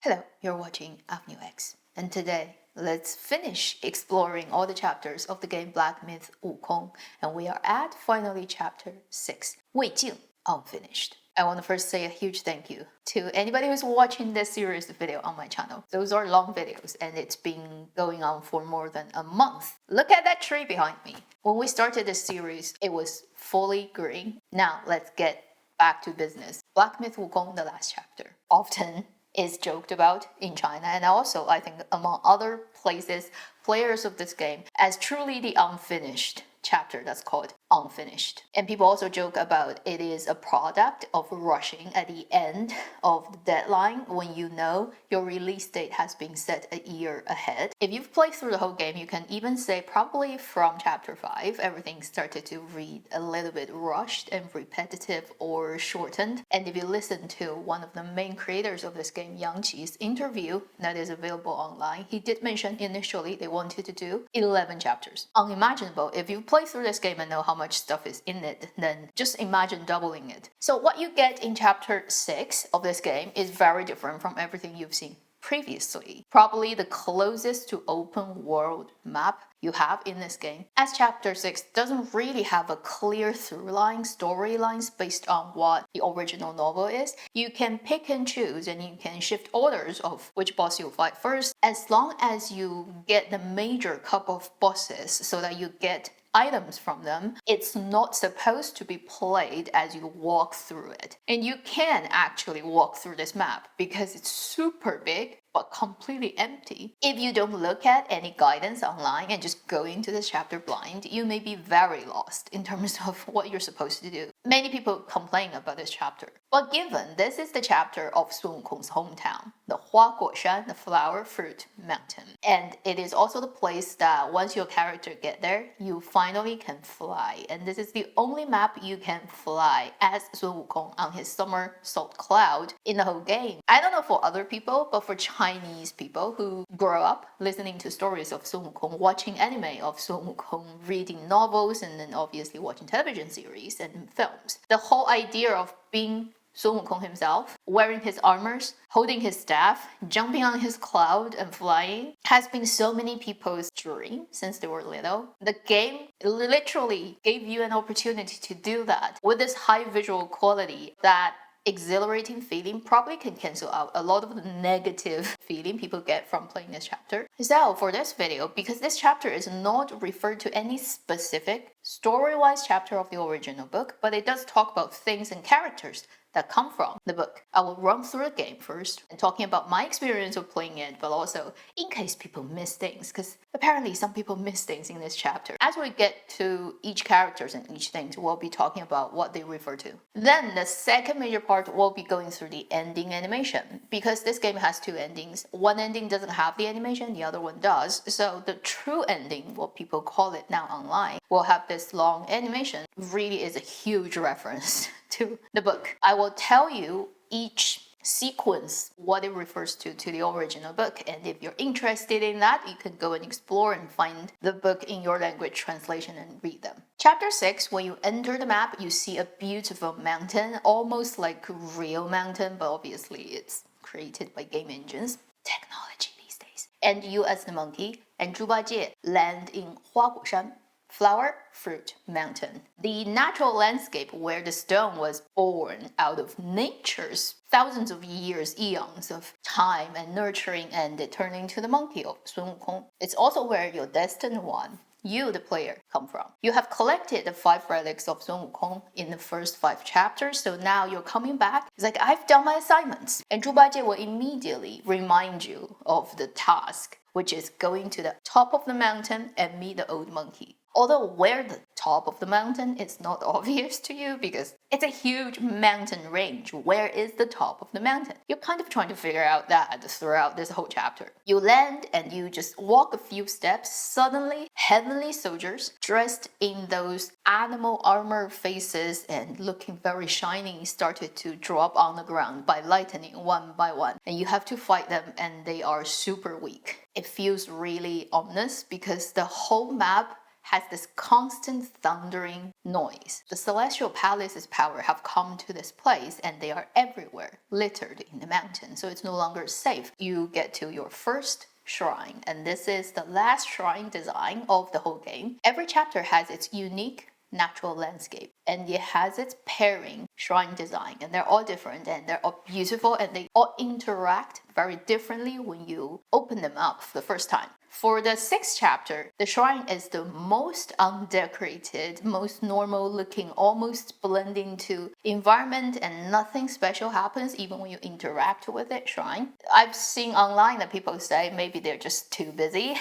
Hello, you're watching Avenue X, and today let's finish exploring all the chapters of the game Black Myth Wukong, and we are at finally chapter 6, 未尽, unfinished. I want to first say a huge thank you to anybody who's watching this series video on my channel. Those are long videos and it's been going on for more than a month. Look at that tree behind me. When we started this series, it was fully green. Now let's get back to business. Black Myth Wukong, the last chapter, often is joked about in China and also I think among other places, players of this game, as truly the unfinished chapter that's called unfinished. And people also joke about it is a product of rushing at the end of the deadline when you know your release date has been set a year ahead. If you've played through the whole game, you can even say probably from chapter 5, everything started to read a little bit rushed and repetitive or shortened. And if you listen to one of the main creators of this game, Yang Qi's interview that is available online, he did mention initially they wanted to do 11 chapters. Unimaginable. If you play through this game and know how much stuff is in it, then just imagine doubling it. So what you get in chapter 6 of this game is very different from everything you've seen previously. Probably the closest to open world map you have in this game, as chapter 6 doesn't really have a clear through line, storylines based on what the original novel is. You can pick and choose and you can shift orders of which boss you'll fight first, as long as you get the major couple of bosses so that you get items from them. It's not supposed to be played as you walk through it. And you can actually walk through this map because it's super big but completely empty. If you don't look at any guidance online and just go into this chapter blind, you may be very lost in terms of what you're supposed to do. Many people complain about this chapter. But given this is the chapter of Sun Wukong's hometown, the Huaguoshan, the flower fruit mountain, and it is also the place that once your character get there, you finally can fly. And this is the only map you can fly as Sun Wukong on his summer salt cloud in the whole game. I don't know for other people, but for Chinese people who grow up listening to stories of Sun Wukong, watching anime of Sun Wukong, reading novels, and then obviously watching television series and films, the whole idea of being Sun Wukong himself, wearing his armors, holding his staff, jumping on his cloud and flying, has been so many people's dream since they were little. The game literally gave you an opportunity to do that with this high visual quality. That exhilarating feeling probably can cancel out a lot of the negative feeling people get from playing this chapter. So for this video, because this chapter is not referred to any specific story-wise chapter of the original book, but it does talk about things and characters that come from the book. I will run through the game first and talking about my experience of playing it, but also in case people miss things, because apparently some people miss things in this chapter. As we get to each characters and each thing, we'll be talking about what they refer to. Then the second major part will be going through the ending animation, because this game has two endings. One ending doesn't have the animation, the other one does. So the true ending, what people call it now online, will have this long animation. Really is a huge reference to the book. I will tell you each sequence what it refers to the original book, and if you're interested in that, you can go and explore and find the book in your language translation and read them. Chapter 6, when you enter the map, you see a beautiful mountain, almost like a real mountain, but obviously it's created by game engines. Technology these days. And you as the monkey and Zhuba Jie land in Huaguoshan, flower fruit mountain, the natural landscape where the stone was born out of nature's thousands of years, eons of time and nurturing, and it turned into the monkey of Sun Wukong. It's also where your destined one, you the player, come from. You have collected the 5 relics of Sun Wukong in the first 5 chapters, so now you're coming back. It's like, I've done my assignments. And Zhuba Jie will immediately remind you of the task, which is going to the top of the mountain and meet the old monkey. Although where the top of the mountain is not obvious to you because it's a huge mountain range. Where is the top of the mountain? You're kind of trying to figure out that throughout this whole chapter. You land and you just walk a few steps. Suddenly, heavenly soldiers dressed in those animal armor faces and looking very shiny started to drop on the ground by lightning one by one. And you have to fight them and they are super weak. It feels really ominous because the whole map has this constant thundering noise. The celestial palace's power have come to this place and they are everywhere, littered in the mountain, so it's no longer safe. You get to your first shrine, and this is the last shrine design of the whole game. Every chapter has its unique natural landscape, and it has its pairing shrine design, and they're all different and they're all beautiful, and they all interact very differently when you open them up for the first time. For the 6th chapter, the shrine is the most undecorated, most normal looking, almost blending to environment, and nothing special happens even when you interact with it shrine. I've seen online that people say maybe they're just too busy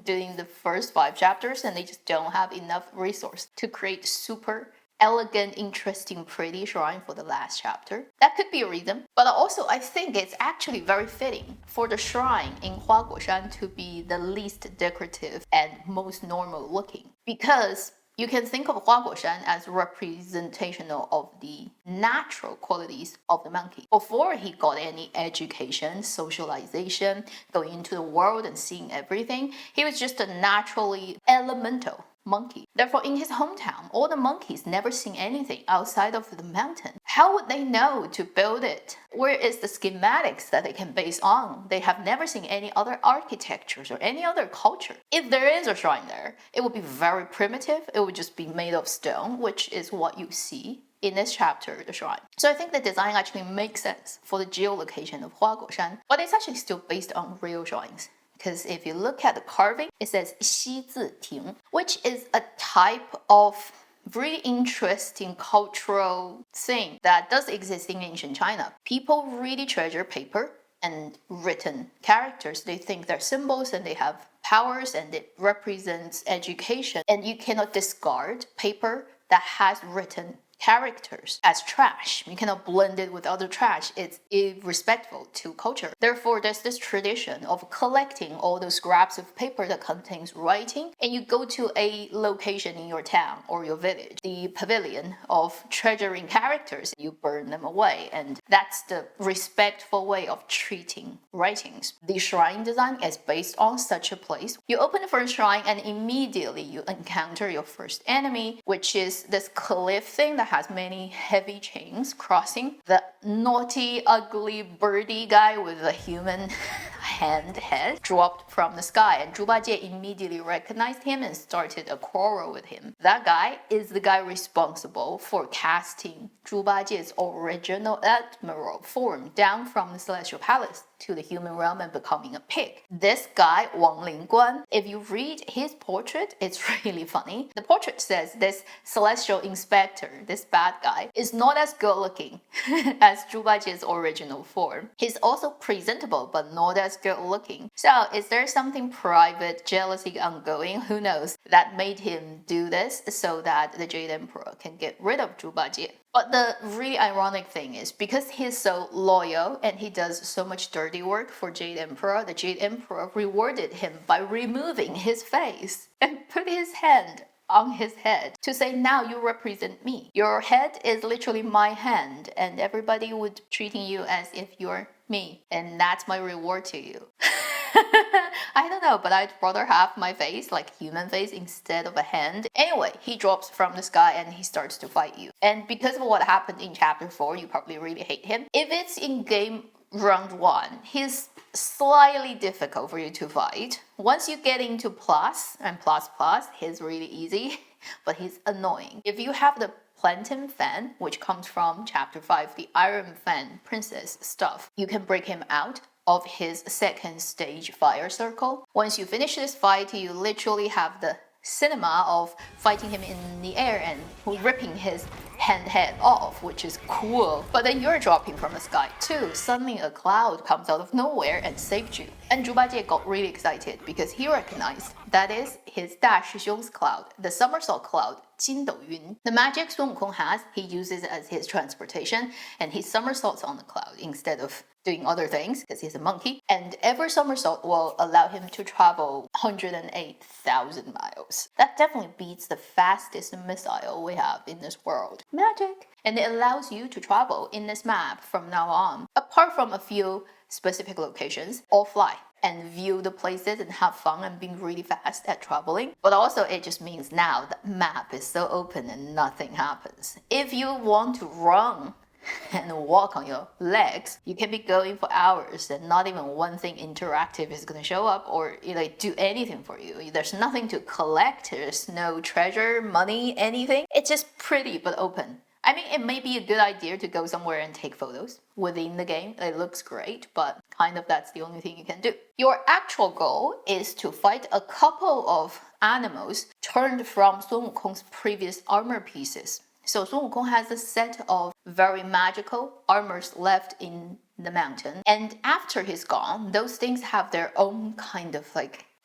doing the first 5 chapters and they just don't have enough resource to create super elegant, interesting, pretty shrine for the last chapter. That could be a reason, but also I think it's actually very fitting for the shrine in Huaguoshan to be the least decorative and most normal looking, because you can think of Huaguoshan as representational of the natural qualities of the monkey. Before he got any education, socialization, going into the world and seeing everything, he was just a naturally elemental monkey. Therefore, in his hometown, all the monkeys never seen anything outside of the mountain. How would they know to build it? Where is the schematics that they can base on? They have never seen any other architectures or any other culture. If there is a shrine there, it would be very primitive. It would just be made of stone, which is what you see in this chapter, the shrine. So I think the design actually makes sense for the geolocation of Huaguoshan, but it's actually still based on real shrines. Because if you look at the carving, it says 西字亭, which is a type of really interesting cultural thing that does exist in ancient China. People really treasure paper and written characters. They think they're symbols and they have powers and it represents education. And you cannot discard paper that has written characters as trash. You cannot blend it with other trash. It's irrespectful to culture. Therefore, there's this tradition of collecting all those scraps of paper that contains writing, and you go to a location in your town or your village, the pavilion of treasuring characters, you burn them away, and that's the respectful way of treating writings. The shrine design is based on such a place. You open the first shrine and immediately you encounter your first enemy, which is this cliff thing that has many heavy chains crossing. The naughty, ugly, birdie guy with a human head dropped from the sky, and Zhu Bajie immediately recognized him and started a quarrel with him. That guy is the guy responsible for casting Zhu Bajie's original admiral form down from the celestial palace to the human realm and becoming a pig. This guy, Wang Guan, if you read his portrait, it's really funny. The portrait says this celestial inspector, this bad guy, is not as good looking as Zhu Bajie's original form. He's also presentable, but not as good looking. So is there something private, jealousy ongoing, who knows, that made him do this so that the Jade Emperor can get rid of Zhu Bajie? But the really ironic thing is, because he's so loyal and he does so much dirty work for Jade Emperor, the Jade Emperor rewarded him by removing his face and put his hand on his head to say, now you represent me. Your head is literally my hand, and everybody would treating you as if you're me, and that's my reward to you. I don't know, but I'd rather have my face, like human face, instead of a hand. Anyway, he drops from the sky and he starts to fight you. And because of what happened in chapter 4, you probably really hate him. If it's in game round 1, he's slightly difficult for you to fight. Once you get into plus and plus, he's really easy, but he's annoying. If you have the Plantain Fan, which comes from chapter 5, the Iron Fan Princess stuff, you can break him out of his second stage fire circle. Once you finish this fight, you literally have the cinema of fighting him in the air and ripping his head off, which is cool. But then you're dropping from the sky too. Suddenly a cloud comes out of nowhere and saved you. And Zhu Bajie got really excited because he recognized that is his Da Shishong's cloud, the somersault cloud, Jin Dou Yun. The magic Sun Wukong has, he uses as his transportation, and he somersaults on the cloud instead of doing other things because he's a monkey. And every somersault will allow him to travel 108,000 miles. That definitely beats the fastest missile we have in this world. Magic! And it allows you to travel in this map from now on, apart from a few specific locations or fly and view the places and have fun and being really fast at traveling. But also it just means now the map is so open and nothing happens. If you want to run and walk on your legs, you can be going for hours and not even one thing interactive is going to show up or do anything for you. There's nothing to collect, there's no treasure, money, anything. It's just pretty but open. I mean, it may be a good idea to go somewhere and take photos within the game. It looks great, but kind of that's the only thing you can do. Your actual goal is to fight a couple of animals turned from Sun Wukong's previous armor pieces. So Sun Wukong has a set of very magical armors left in the mountain. And after he's gone, those things have their own kind of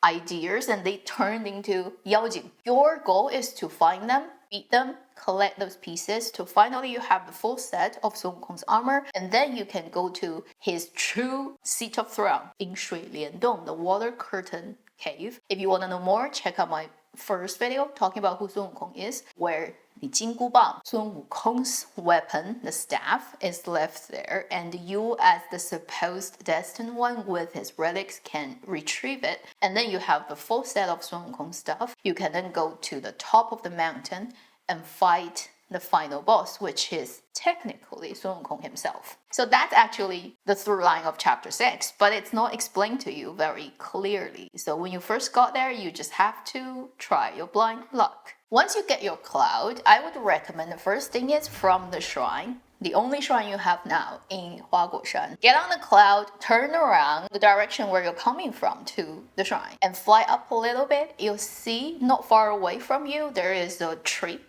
ideas and they turned into yaojing. Your goal is to find them, beat them, collect those pieces till finally you have the full set of Sun Wukong's armor, and then you can go to his true seat of throne in Shui Liandong, the water curtain cave. If you want to know more, check out my first video talking about who Sun Wukong is, where the Jingubang, Sun Wukong's weapon, the staff, is left there, and you as the supposed destined one with his relics can retrieve it, and then you have the full set of Sun Wukong's stuff. You can then go to the top of the mountain and fight the final boss, which is technically Sun Wukong himself. So that's actually the through line of chapter 6, but it's not explained to you very clearly. So when you first got there, you just have to try your blind luck. Once you get your cloud, I would recommend the first thing is from the shrine, the only shrine you have now in Huaguoshan. Get on the cloud, turn around the direction where you're coming from to the shrine, and fly up a little bit. You'll see not far away from you, there is a tree.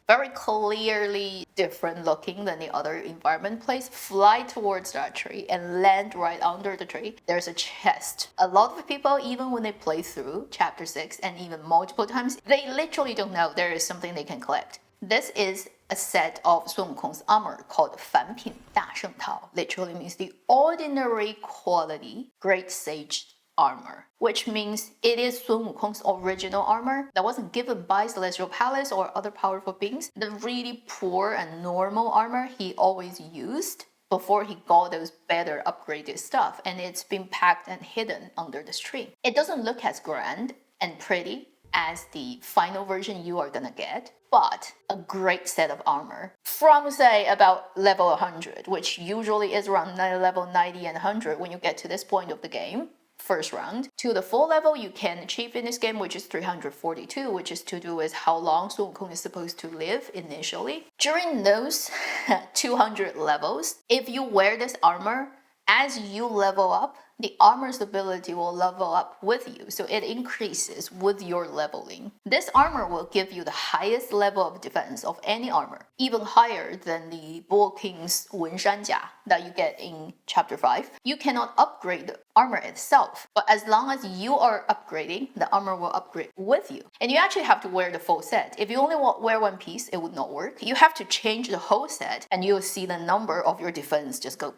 Very clearly different looking than the other environment place. Fly towards that tree and land right under the tree. There's a chest. A lot of people, even when they play through chapter 6 and even multiple times, they literally don't know there is something they can collect. This is a set of Sun Wukong's armor called 凡品大圣套. Literally means the ordinary quality great sage armor, which means it is Sun Wukong's original armor that wasn't given by Celestial Palace or other powerful beings. The really poor and normal armor he always used before he got those better upgraded stuff, and it's been packed and hidden under this tree. It doesn't look as grand and pretty as the final version you are gonna get, but a great set of armor from say about level 100, which usually is around level 90 and 100 when you get to this point of the game. First round to the full level you can achieve in this game, which is 342, which is to do with how long Sun Wukong is supposed to live initially. During those 200 levels, if you wear this armor, as you level up, the armor's ability will level up with you, so it increases with your leveling. This armor will give you the highest level of defense of any armor, even higher than the Bull King's Wenshan Jia that you get in chapter 5. You cannot upgrade the armor itself, but as long as you are upgrading, the armor will upgrade with you. And you actually have to wear the full set. If you only wear one piece, it would not work. You have to change the whole set, and you'll see the number of your defense just go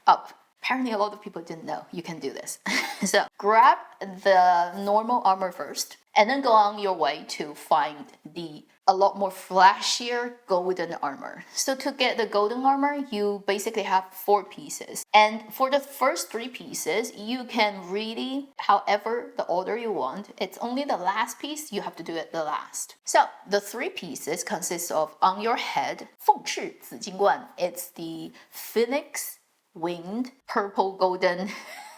up. Apparently a lot of people didn't know you can do this. So grab the normal armor first, and then go on your way to find the a lot more flashier golden armor. So to get the golden armor, you basically have 4 pieces. And for the first 3 pieces, you can really, however the order you want, it's only the last piece, you have to do it the last. So the 3 pieces consist of on your head, 凤翅紫金冠. It's the phoenix winged purple golden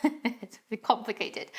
it's a bit complicated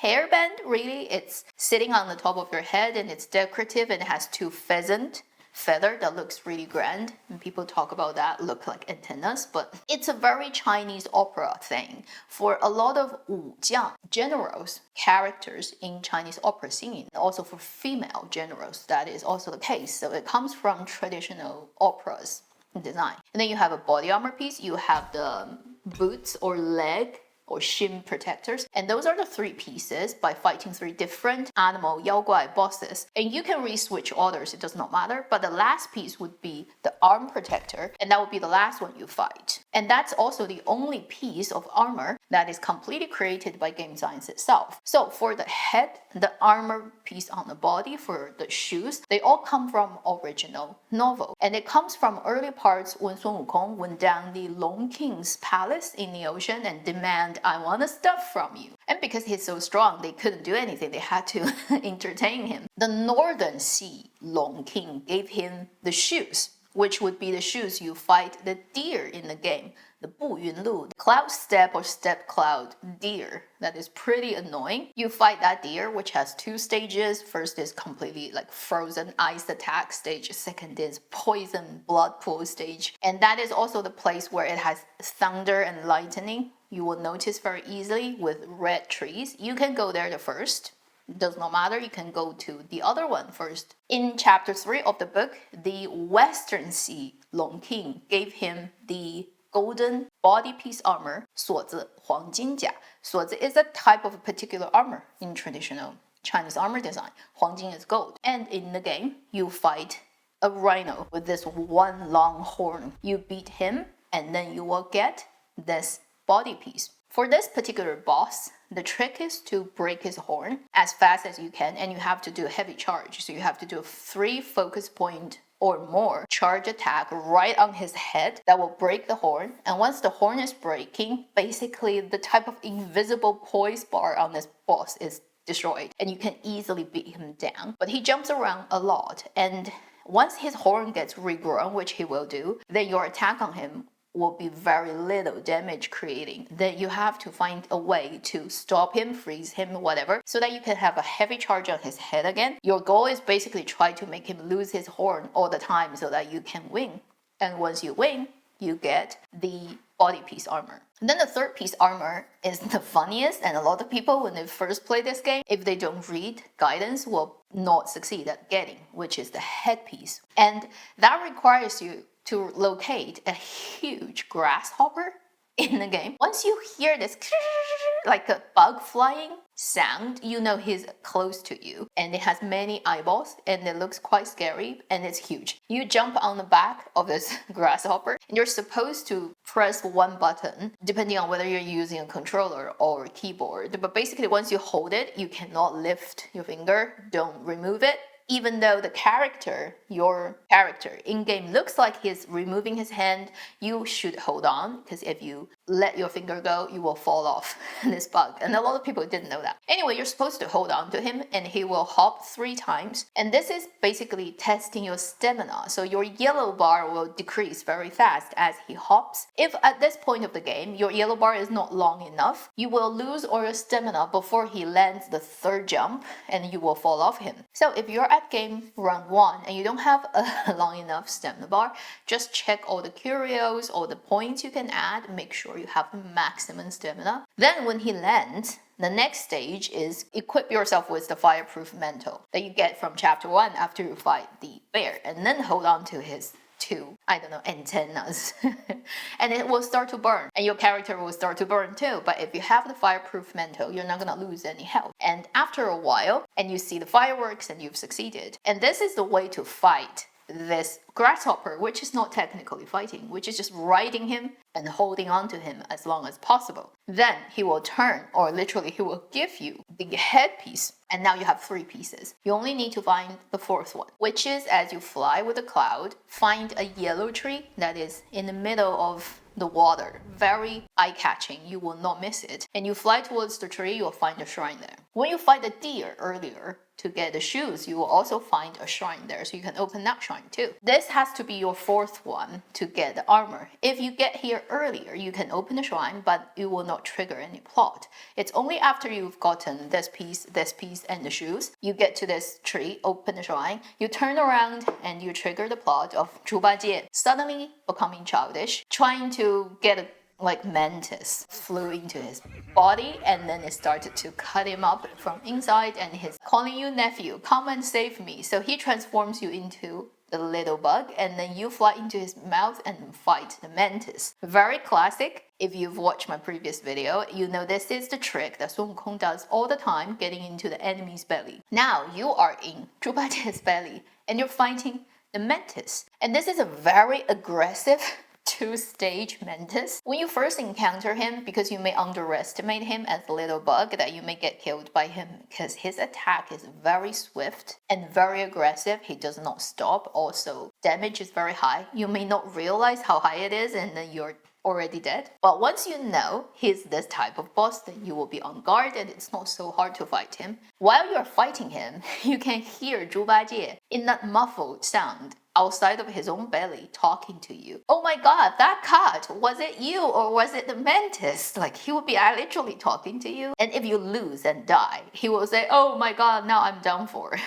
hairband. Really, it's sitting on the top of your head and it's decorative and it has 2 pheasant feather that looks really grand, and people talk about that look like antennas, but it's a very Chinese opera thing for a lot of Wujiang generals, characters in Chinese opera singing. Also for female generals, that is also the case. So it comes from traditional operas design. And then you have a body armor piece, you have the boots or leg or Shin protectors. And those are the 3 pieces by fighting 3 different animal Yao Guai bosses. And you can re-switch orders, it does not matter. But the last piece would be the arm protector, and that would be the last one you fight. And that's also the only piece of armor that is completely created by game science itself. So for the head, the armor piece on the body, for the shoes, they all come from original novel. And it comes from early parts when Sun Wukong went down the Loong King's palace in the ocean and demand, I want the stuff from you. And because he's so strong, they couldn't do anything. They had to entertain him. The Northern Sea Loong King gave him the shoes, which would be the shoes you fight the deer in the game. The 步云路, cloud step or step cloud deer. That is pretty annoying. You fight that deer, which has 2 stages. First is completely like frozen ice attack stage. Second is poison blood pool stage. And that is also the place where it has thunder and lightning. You will notice very easily with red trees. You can go there the first. Does not matter, you can go to the other one first. In chapter 3 of the book, the Western Sea Loong King gave him the golden body piece armor, 锁子黄金甲. 锁子 is a type of a particular armor in traditional Chinese armor design. 黄金 is gold. And in the game, you fight a rhino with this one long horn. You beat him, and then you will get this body piece. For this particular boss, the trick is to break his horn as fast as you can, and you have to do a heavy charge. So you have to do 3 focus point or more charge attack right on his head that will break the horn. And once the horn is breaking, basically the type of invisible poise bar on this boss is destroyed, and you can easily beat him down. But he jumps around a lot, and once his horn gets regrown, which he will do, then your attack on him will be very little damage creating. Then you have to find a way to stop him, freeze him, whatever, so that you can have a heavy charge on his head again. Your goal is basically try to make him lose his horn all the time so that you can win. And once you win, you get the body piece armor. And then the 3rd piece armor is the funniest, and a lot of people when they first play this game, if they don't read guidance, will not succeed at getting, which is the headpiece. And that requires you to locate a huge grasshopper in the game. Once you hear this like a bug flying sound, you know he's close to you, and it has many eyeballs, and it looks quite scary, and it's huge. You jump on the back of this grasshopper, and you're supposed to press one button depending on whether you're using a controller or a keyboard. But basically once you hold it, you cannot lift your finger. Don't remove it. Even though the character, your character in-game looks like he's removing his hand, you should hold on, because if you let your finger go, you will fall off this bug. And a lot of people didn't know that. Anyway, you're supposed to hold on to him, and he will hop 3 times. And this is basically testing your stamina. So your yellow bar will decrease very fast as he hops. If at this point of the game, your yellow bar is not long enough, you will lose all your stamina before he lands the 3rd jump, and you will fall off him. So if you're at game round 1 and you don't have a long enough stamina bar, just check all the curios, all the points you can add, make sure you have maximum stamina. Then when he lands, the next stage is equip yourself with the fireproof mantle that you get from chapter 1 after you fight the bear, and then hold on to his 2, antennas. And it will start to burn, and your character will start to burn too. But if you have the fireproof mantle, you're not gonna lose any health. And after a while, and you see the fireworks, and you've succeeded. And this is the way to fight this grasshopper, which is not technically fighting, which is just riding him and holding on to him as long as possible. Then he will turn, or literally he will give you the headpiece, and now you have 3 pieces. You only need to find the 4th one, which is as you fly with a cloud, find a yellow tree that is in the middle of the water. Very eye-catching, you will not miss it. And you fly towards the tree, you'll find a shrine there. When you fight the deer earlier, to get the shoes, you will also find a shrine there, so you can open that shrine too. This has to be your 4th one to get the armor. If you get here earlier, you can open the shrine, but it will not trigger any plot. It's only after you've gotten this piece, and the shoes, you get to this tree, open the shrine, you turn around, and you trigger the plot of Zhu Bajie suddenly becoming childish, trying to get a mantis flew into his body, and then it started to cut him up from inside, and he's calling you nephew, come and save me. So he transforms you into the little bug, and then you fly into his mouth and fight the mantis. Very classic. If you've watched my previous video, you know this is the trick that Sun Wukong does all the time, getting into the enemy's belly. Now you are in Zhu Bajie's belly and you're fighting the mantis. And this is a very aggressive two-stage mantis. When you first encounter him, because you may underestimate him as a little bug, that you may get killed by him because his attack is very swift and very aggressive. He does not stop. Also, damage is very high. You may not realize how high it is, and then you're already dead. But once you know he's this type of boss, then you will be on guard and it's not so hard to fight him. While you're fighting him, you can hear Zhu Bajie in that muffled sound outside of his own belly talking to you. Oh my god, that cat, was it you or was it the mantis? Like, he will be literally talking to you. And if you lose and die, he will say, oh my god, now I'm done for.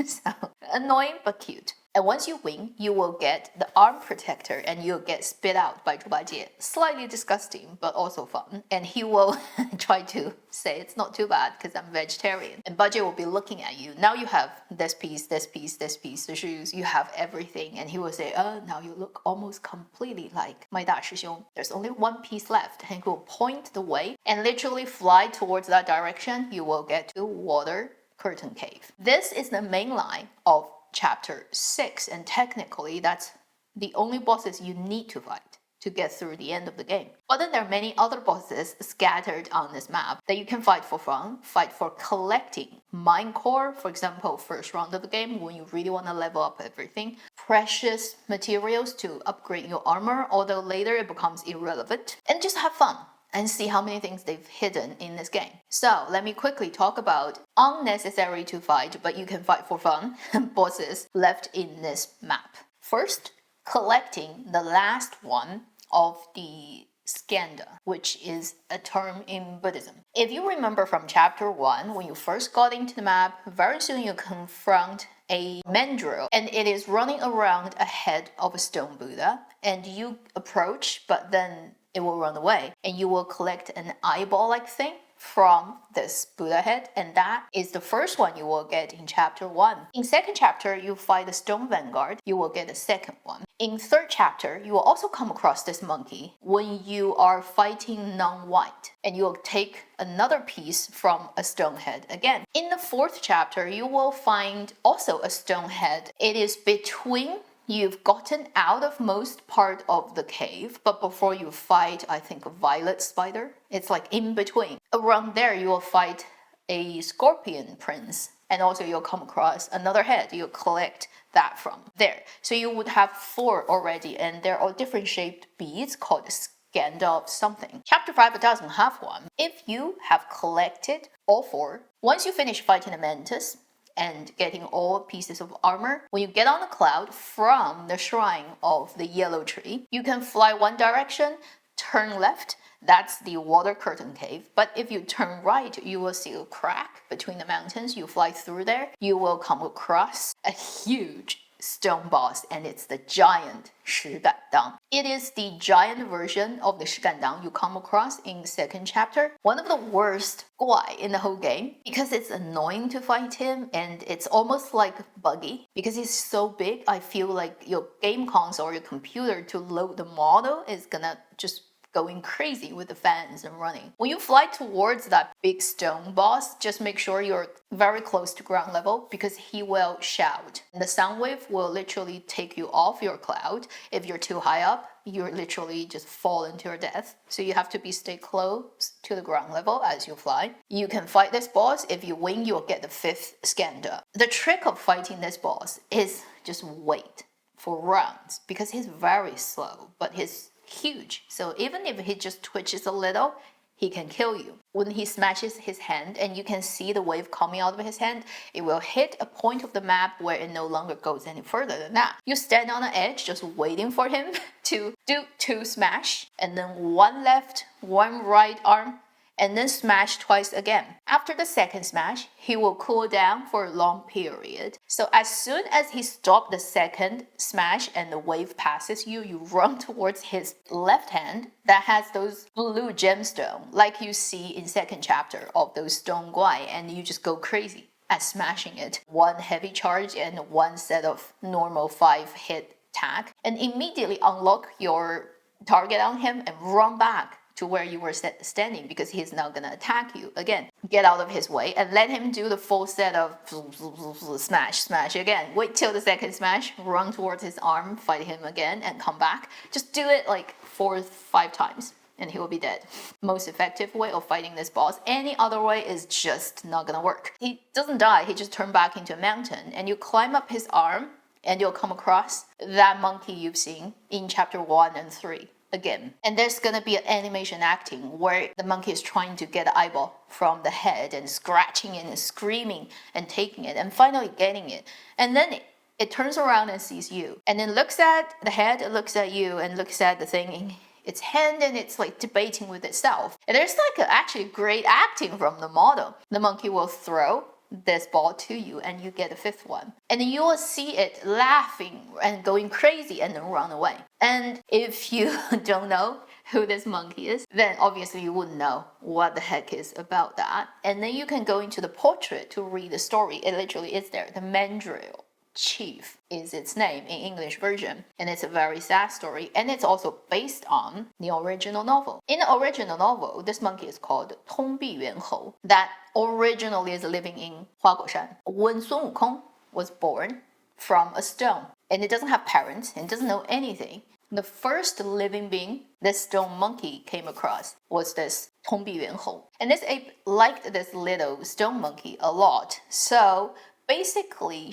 So, annoying but cute. And once you win, you will get the arm protector and you'll get spit out by Zhu Bajie. Slightly disgusting, but also fun. And he will try to say it's not too bad because I'm vegetarian. And Bajie will be looking at you. Now you have this piece, this piece, this piece, the shoes. You have everything. And he will say, oh, now you look almost completely like my Da Shixiong. There's only one piece left. And he will point the way and literally fly towards that direction. You will get to Water Curtain Cave. This is the main line of Chapter 6, and technically that's the only bosses you need to fight to get through the end of the game. But then there are many other bosses scattered on this map that you can fight for fun, fight for collecting mine core, for example, first round of the game when you really want to level up everything, precious materials to upgrade your armor, although later it becomes irrelevant, and just have fun and see how many things they've hidden in this game. So let me quickly talk about unnecessary to fight, but you can fight for fun, bosses left in this map. First, collecting the last one of the Skandhas, which is a term in Buddhism. If you remember from chapter 1, when you first got into the map, very soon you confront a mandrill, and it is running around ahead of a stone Buddha, and you approach, but then it will run away, and you will collect an eyeball-like thing from this Buddha head, and that is the first one you will get in chapter 1. In second chapter, you fight the stone vanguard, you will get the second one. In third chapter, you will also come across this monkey when you are fighting non-white, and you will take another piece from a stone head again. In the fourth chapter, you will find also a stone head. It is between you've gotten out of most part of the cave, but before you fight, I think, a violet spider. It's like in between. Around there, you will fight a scorpion prince, and also you'll come across another head. You'll collect that from there. So you would have 4 already, and they're all different shaped beads called Skandhas something. Chapter 5 doesn't have one. If you have collected all 4, once you finish fighting the mantis, and getting all pieces of armor, when you get on the cloud from the shrine of the yellow tree, you can fly one direction, turn left, that's the Water Curtain Cave. But if you turn right, you will see a crack between the mountains. You fly through there, you will come across a huge stone boss, and it's the giant Shigangdang. It is the giant version of the Shigangdang you come across in second chapter. One of the worst Guan in the whole game, because it's annoying to fight him and it's almost like buggy because he's so big. I feel like your game console or your computer to load the model is gonna just going crazy with the fans and running. When you fly towards that big stone boss, just make sure you're very close to ground level because he will shout. The sound wave will literally take you off your cloud. If you're too high up, you're literally just fall into your death. So you have to stay close to the ground level as you fly. You can fight this boss. If you win, you'll get the 5th Skandhas. The trick of fighting this boss is just wait for rounds because he's very slow, but he's huge. So even if he just twitches a little, he can kill you. When he smashes his hand and you can see the wave coming out of his hand, it will hit a point of the map where it no longer goes any further than that. You stand on the edge just waiting for him to do 2 smash, and then 1 left, 1 right arm, and then smash twice again. After the second smash, he will cool down for a long period. So as soon as he stops the second smash and the wave passes you, you run towards his left hand that has those blue gemstone, like you see in second chapter of those stone Guai, and you just go crazy. at smashing it. One heavy charge and one set of normal 5-hit attack, and immediately unlock your target on him and run back to where you were standing, because he's now gonna attack you again. Get out of his way and let him do the full set of smash again. Wait till the second smash, run towards his arm, fight him again, and come back. Just do it like 4-5 times and he will be dead. Most effective way of fighting this boss. Any other way is just not gonna work. He doesn't die, he just turned back into a mountain, and you climb up his arm and you'll come across that monkey you've seen in chapter 1 and 3 again. And there's gonna be an animation acting where the monkey is trying to get the eyeball from the head and scratching it and screaming and taking it and finally getting it. And then it turns around and sees you. And then looks at the head, looks at you, and looks at the thing in its hand, and it's like debating with itself. And there's like actually great acting from the model. The monkey will throw this ball to you and you get a 5th one, and then you will see it laughing and going crazy and then run away. And if you don't know who this monkey is, then obviously you wouldn't know what the heck is about that. And then you can go into the portrait to read the story. It literally is there. The Mandrill Chief is its name in English version, and it's a very sad story, and it's also based on the original novel. In the original novel, this monkey is called 通臂猿猴, that originally is living in Huaguoshan. When Sun Wukong was born from a stone, and it doesn't have parents and doesn't know anything, the first living being this stone monkey came across was this 通臂猿猴. And this ape liked this little stone monkey a lot, so basically,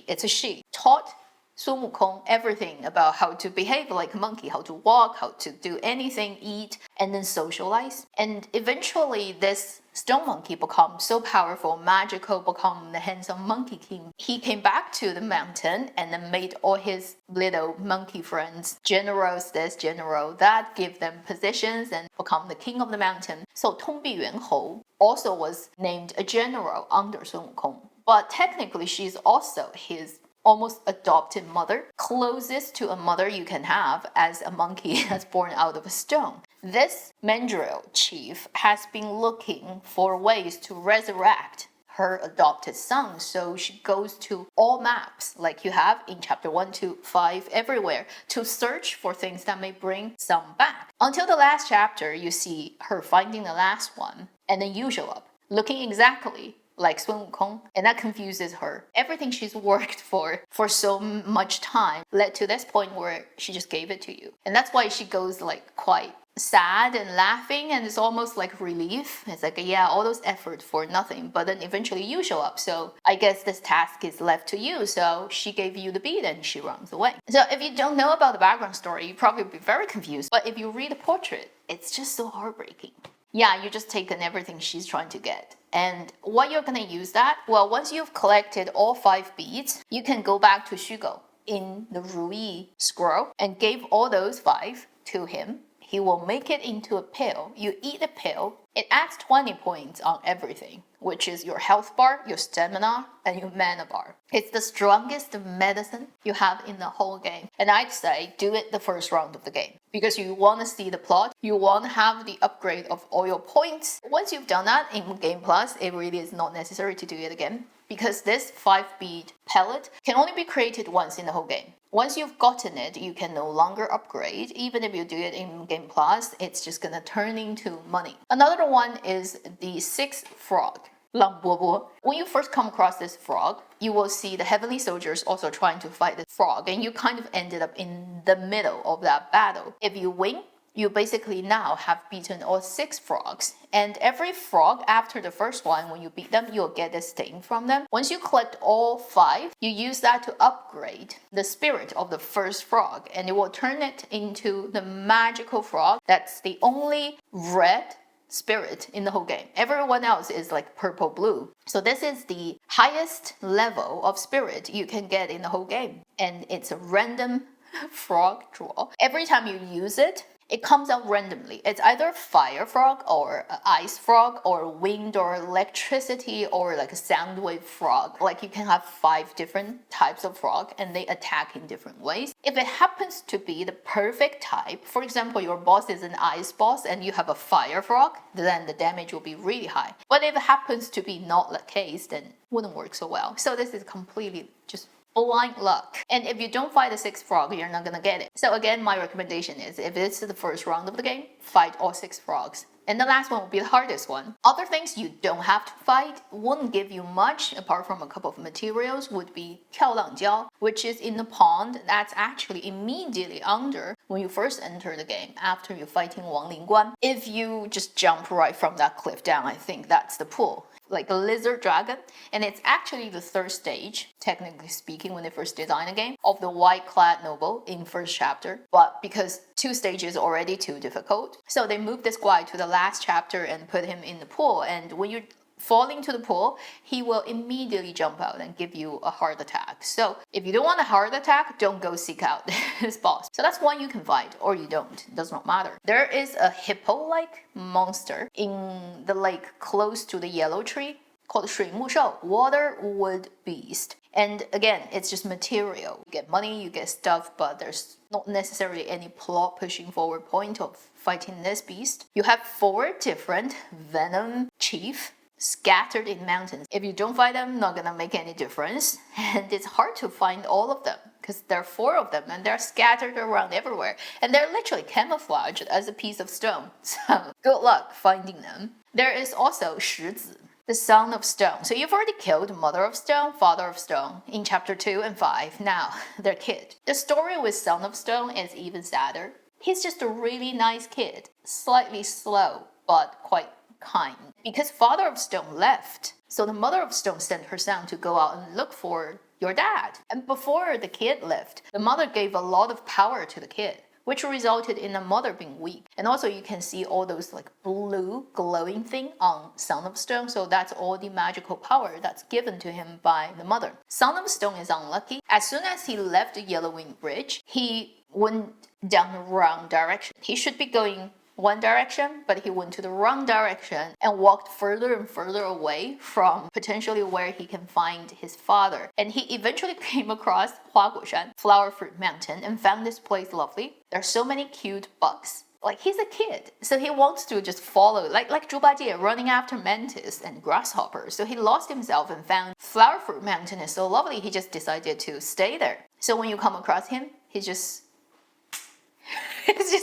it's a she, taught Sun Wukong everything about how to behave like a monkey, how to walk, how to do anything, eat, and then socialize. And eventually, this stone monkey become so powerful, magical, become the handsome monkey king. He came back to the mountain and then made all his little monkey friends generals, this general that, give them positions and become the king of the mountain. So 通臂猿猴 also was named a general under Sun Wukong. But technically, she's also his almost adopted mother, closest to a mother you can have as a monkey that's born out of a stone. This Mandrill chief has been looking for ways to resurrect her adopted son, so she goes to all maps like you have in chapter 1 to 5 everywhere to search for things that may bring some back. Until the last chapter, you see her finding the last one, and then you show up, looking exactly like Sun Wukong, and that confuses her. Everything she's worked for so much time led to this point where she just gave it to you. And that's why she goes like quite sad and laughing, and it's almost like relief. It's like, yeah, all those effort for nothing, but then eventually you show up, so I guess this task is left to you. So she gave you the bead and she runs away. So if you don't know about the background story, you probably be very confused, but if you read the portrait, it's just so heartbreaking. Yeah, you just taken everything she's trying to get. And what you're going to use that? Well, once you've collected all 5 beads, you can go back to Shugo in the Ruyi scroll and give all those 5 to him. He will make it into a pill. You eat the pill. It adds 20 points on everything, which is your health bar, your stamina, and your mana bar. It's the strongest medicine you have in the whole game. And I'd say do it the first round of the game, because you want to see the plot. You want to have the upgrade of all your points. Once you've done that in Game Plus, it really is not necessary to do it again, because this 5-bead pellet can only be created once in the whole game. Once you've gotten it, you can no longer upgrade. Even if you do it in Game Plus, it's just gonna turn into money. Another one is the 6th frog, Lang Bobo. When you first come across this frog, you will see the heavenly soldiers also trying to fight the frog, and you kind of ended up in the middle of that battle. If you win, you basically now have beaten all 6 frogs. And every frog after the first one, when you beat them, you'll get a sting from them. Once you collect all 5, you use that to upgrade the spirit of the first frog, and it will turn it into the magical frog that's the only red spirit in the whole game. Everyone else is like purple blue. So this is the highest level of spirit you can get in the whole game. And it's a random frog draw. Every time you use it, It comes out randomly. It's either fire frog or ice frog or wind or electricity or like a sound wave frog. Like you can have 5 different types of frog and they attack in different ways. If it happens to be the perfect type, for example, your boss is an ice boss and you have a fire frog, then the damage will be really high. But if it happens to be not the case, then it wouldn't work so well. So this is completely just blind luck. And if you don't fight the 6th frog, you're not gonna get it. So again, my recommendation is if it's the first round of the game, fight all 6 frogs. And the last one will be the hardest one. Other things you don't have to fight, wouldn't give you much apart from a couple of materials, would be Jiao, which is in the pond that's actually immediately under when you first enter the game after you're fighting Wang, Ling, Guan. If you just jump right from that cliff down, I think that's the pool. Like a lizard dragon, and it's actually the 3rd stage, technically speaking, when they first designed the game, of the white-clad noble in 1st chapter. But because 2 stages already too difficult, so they moved this guy to the last chapter and put him in the pool. And when you fall into the pool, he will immediately jump out and give you a heart attack. So if you don't want a heart attack, don't go seek out this boss. So that's one you can fight, or you don't. It does not matter. There is a hippo-like monster in the lake close to the yellow tree called 水木兽, water wood beast. And again, it's just material. You get money, you get stuff, but there's not necessarily any plot pushing forward point of fighting this beast. You have 4 different venom chief scattered in mountains. If you don't fight them, not gonna make any difference. And it's hard to find all of them because there are 4 of them and they're scattered around everywhere. And they're literally camouflaged as a piece of stone. So good luck finding them. There is also 石子, the son of stone. So you've already killed mother of stone, father of stone in chapter 2 and 5. Now, their kid. The story with son of stone is even sadder. He's just a really nice kid, slightly slow, but quite kind. Because father of stone left, so the mother of stone sent her son to go out and look for your dad. And before the kid left, the mother gave a lot of power to the kid, which resulted in the mother being weak. And also you can see all those like blue glowing thing on Son of Stone. So that's all the magical power that's given to him by the mother. Son of Stone is unlucky. As soon as he left the Yellowwing Bridge, he went down the wrong direction. He should be going one direction, but he went to the wrong direction and walked further and further away from potentially where he can find his father. And he eventually came across Huaguoshan, Flower Fruit Mountain, and found this place lovely. There are so many cute bugs. Like, he's a kid, so he wants to just follow, like Zhu Bajie running after mantis and grasshoppers. So he lost himself and found Flower Fruit Mountain is so lovely, he just decided to stay there. So when you come across him, he's just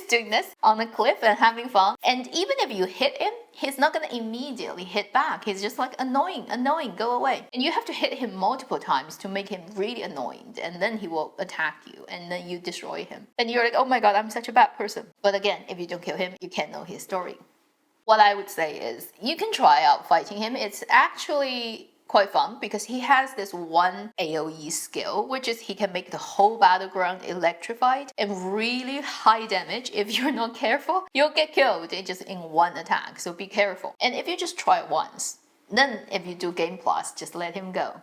doing this on a cliff and having fun. And even if you hit him, he's not gonna immediately hit back. He's just like, annoying, go away. And you have to hit him multiple times to make him really annoyed, and then he will attack you, and then you destroy him. And you're like, oh my god, I'm such a bad person. But again, if you don't kill him, you can't know his story. What I would say is, you can try out fighting him. It's actually quite fun because he has this one AoE skill, which is he can make the whole battleground electrified and really high damage. If you're not careful, you'll get killed in one attack, so be careful. And if you just try it once, then if you do Game Plus, just let him go.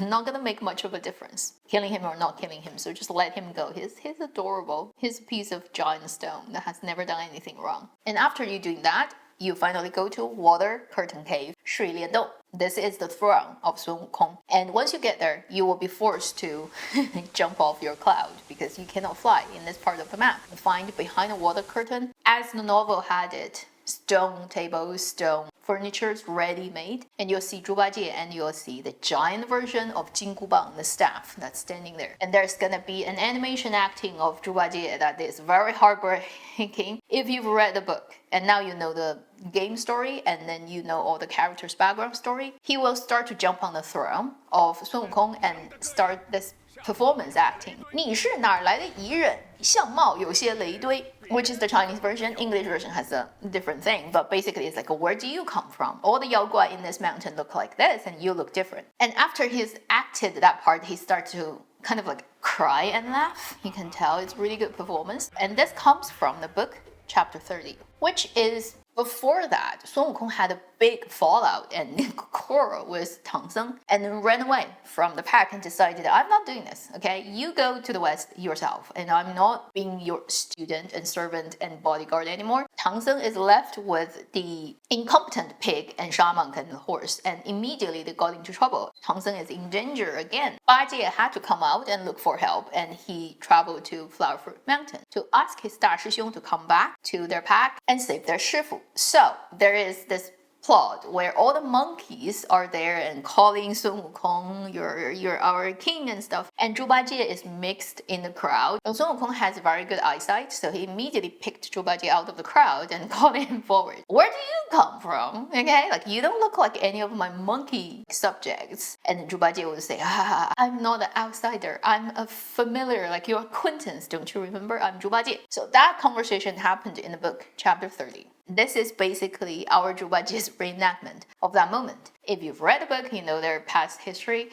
Not gonna make much of a difference, killing him or not killing him, so just let him go. He's adorable. He's a piece of giant stone that has never done anything wrong. And after you doing that, you finally go to Water Curtain Cave, 水帘洞. This is the throne of Sun Wukong. And once you get there, you will be forced to jump off your cloud because you cannot fly in this part of the map. You find behind the water curtain, as the novel had it, stone tables, stone furnitures ready-made, and you'll see Zhu Bajie and you'll see the giant version of Jingubang, the staff that's standing there. And there's gonna be an animation acting of Zhu Bajie that is very heartbreaking if you've read the book. And now you know the game story, and then you know all the characters' background story. He will start to jump on the throne of Sun Wukong and start this performance acting. 你是哪儿来的彝人？相貌有些雷堆. Which is the Chinese version. English version has a different thing, but basically it's like, where do you come from? All the Yao Guai in this mountain look like this, and you look different. And after he's acted that part, he starts to kind of like cry and laugh. You can tell it's really good performance. And this comes from the book, chapter 30, which is Before that, Sun Wukong had a big fallout and quarrel with Tang Seng and then ran away from the pack and decided, I'm not doing this, okay? You go to the west yourself, and I'm not being your student and servant and bodyguard anymore. Tang Seng is left with the incompetent pig and Sha Monk and the horse, and immediately they got into trouble. Tang Seng is in danger again. Ba Jie had to come out and look for help, and he traveled to Flower Fruit Mountain to ask his 大师兄 to come back to their pack and save their 师傅. So there is this plot where all the monkeys are there and calling Sun Wukong, you're our king and stuff. And Zhu Bajie is mixed in the crowd. And Sun Wukong has very good eyesight, so he immediately picked Zhu Bajie out of the crowd and called him forward. Where do you come from? Okay, like you don't look like any of my monkey subjects. And Zhu Bajie would say, I'm not an outsider. I'm a familiar, like your acquaintance. Don't you remember? I'm Zhu Bajie. So that conversation happened in the book, chapter 30. This is basically our Zhu Bajie's reenactment of that moment. If you've read the book, you know their past history.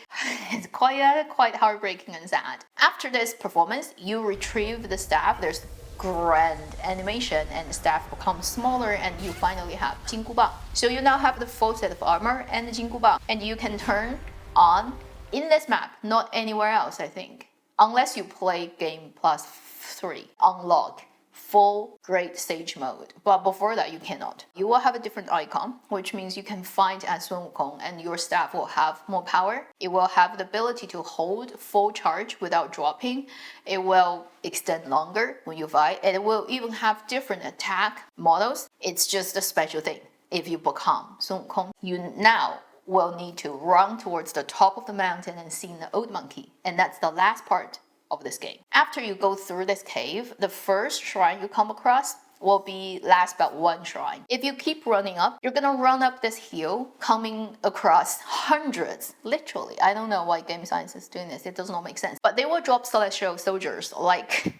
It's quite heartbreaking and sad. After this performance, you retrieve the staff. There's grand animation and the staff becomes smaller and you finally have Jingubang. So you now have the full set of armor and the Jingubang. And you can turn on in this map, not anywhere else, I think. Unless you play game +3, unlock full Great Sage mode. But before that, you cannot. You will have a different icon, which means you can fight as Sun Wukong and your staff will have more power. It will have the ability to hold full charge without dropping. It will extend longer when you fight. And it will even have different attack models. It's just a special thing. If you become Sun Wukong, you now will need to run towards the top of the mountain and see the old monkey. And that's the last part of this game. After you go through this cave, the first shrine you come across will be last but one shrine. If you keep running up, you're gonna run up this hill, coming across hundreds, literally. I don't know why game science is doing this, it does not make sense. But they will drop celestial soldiers like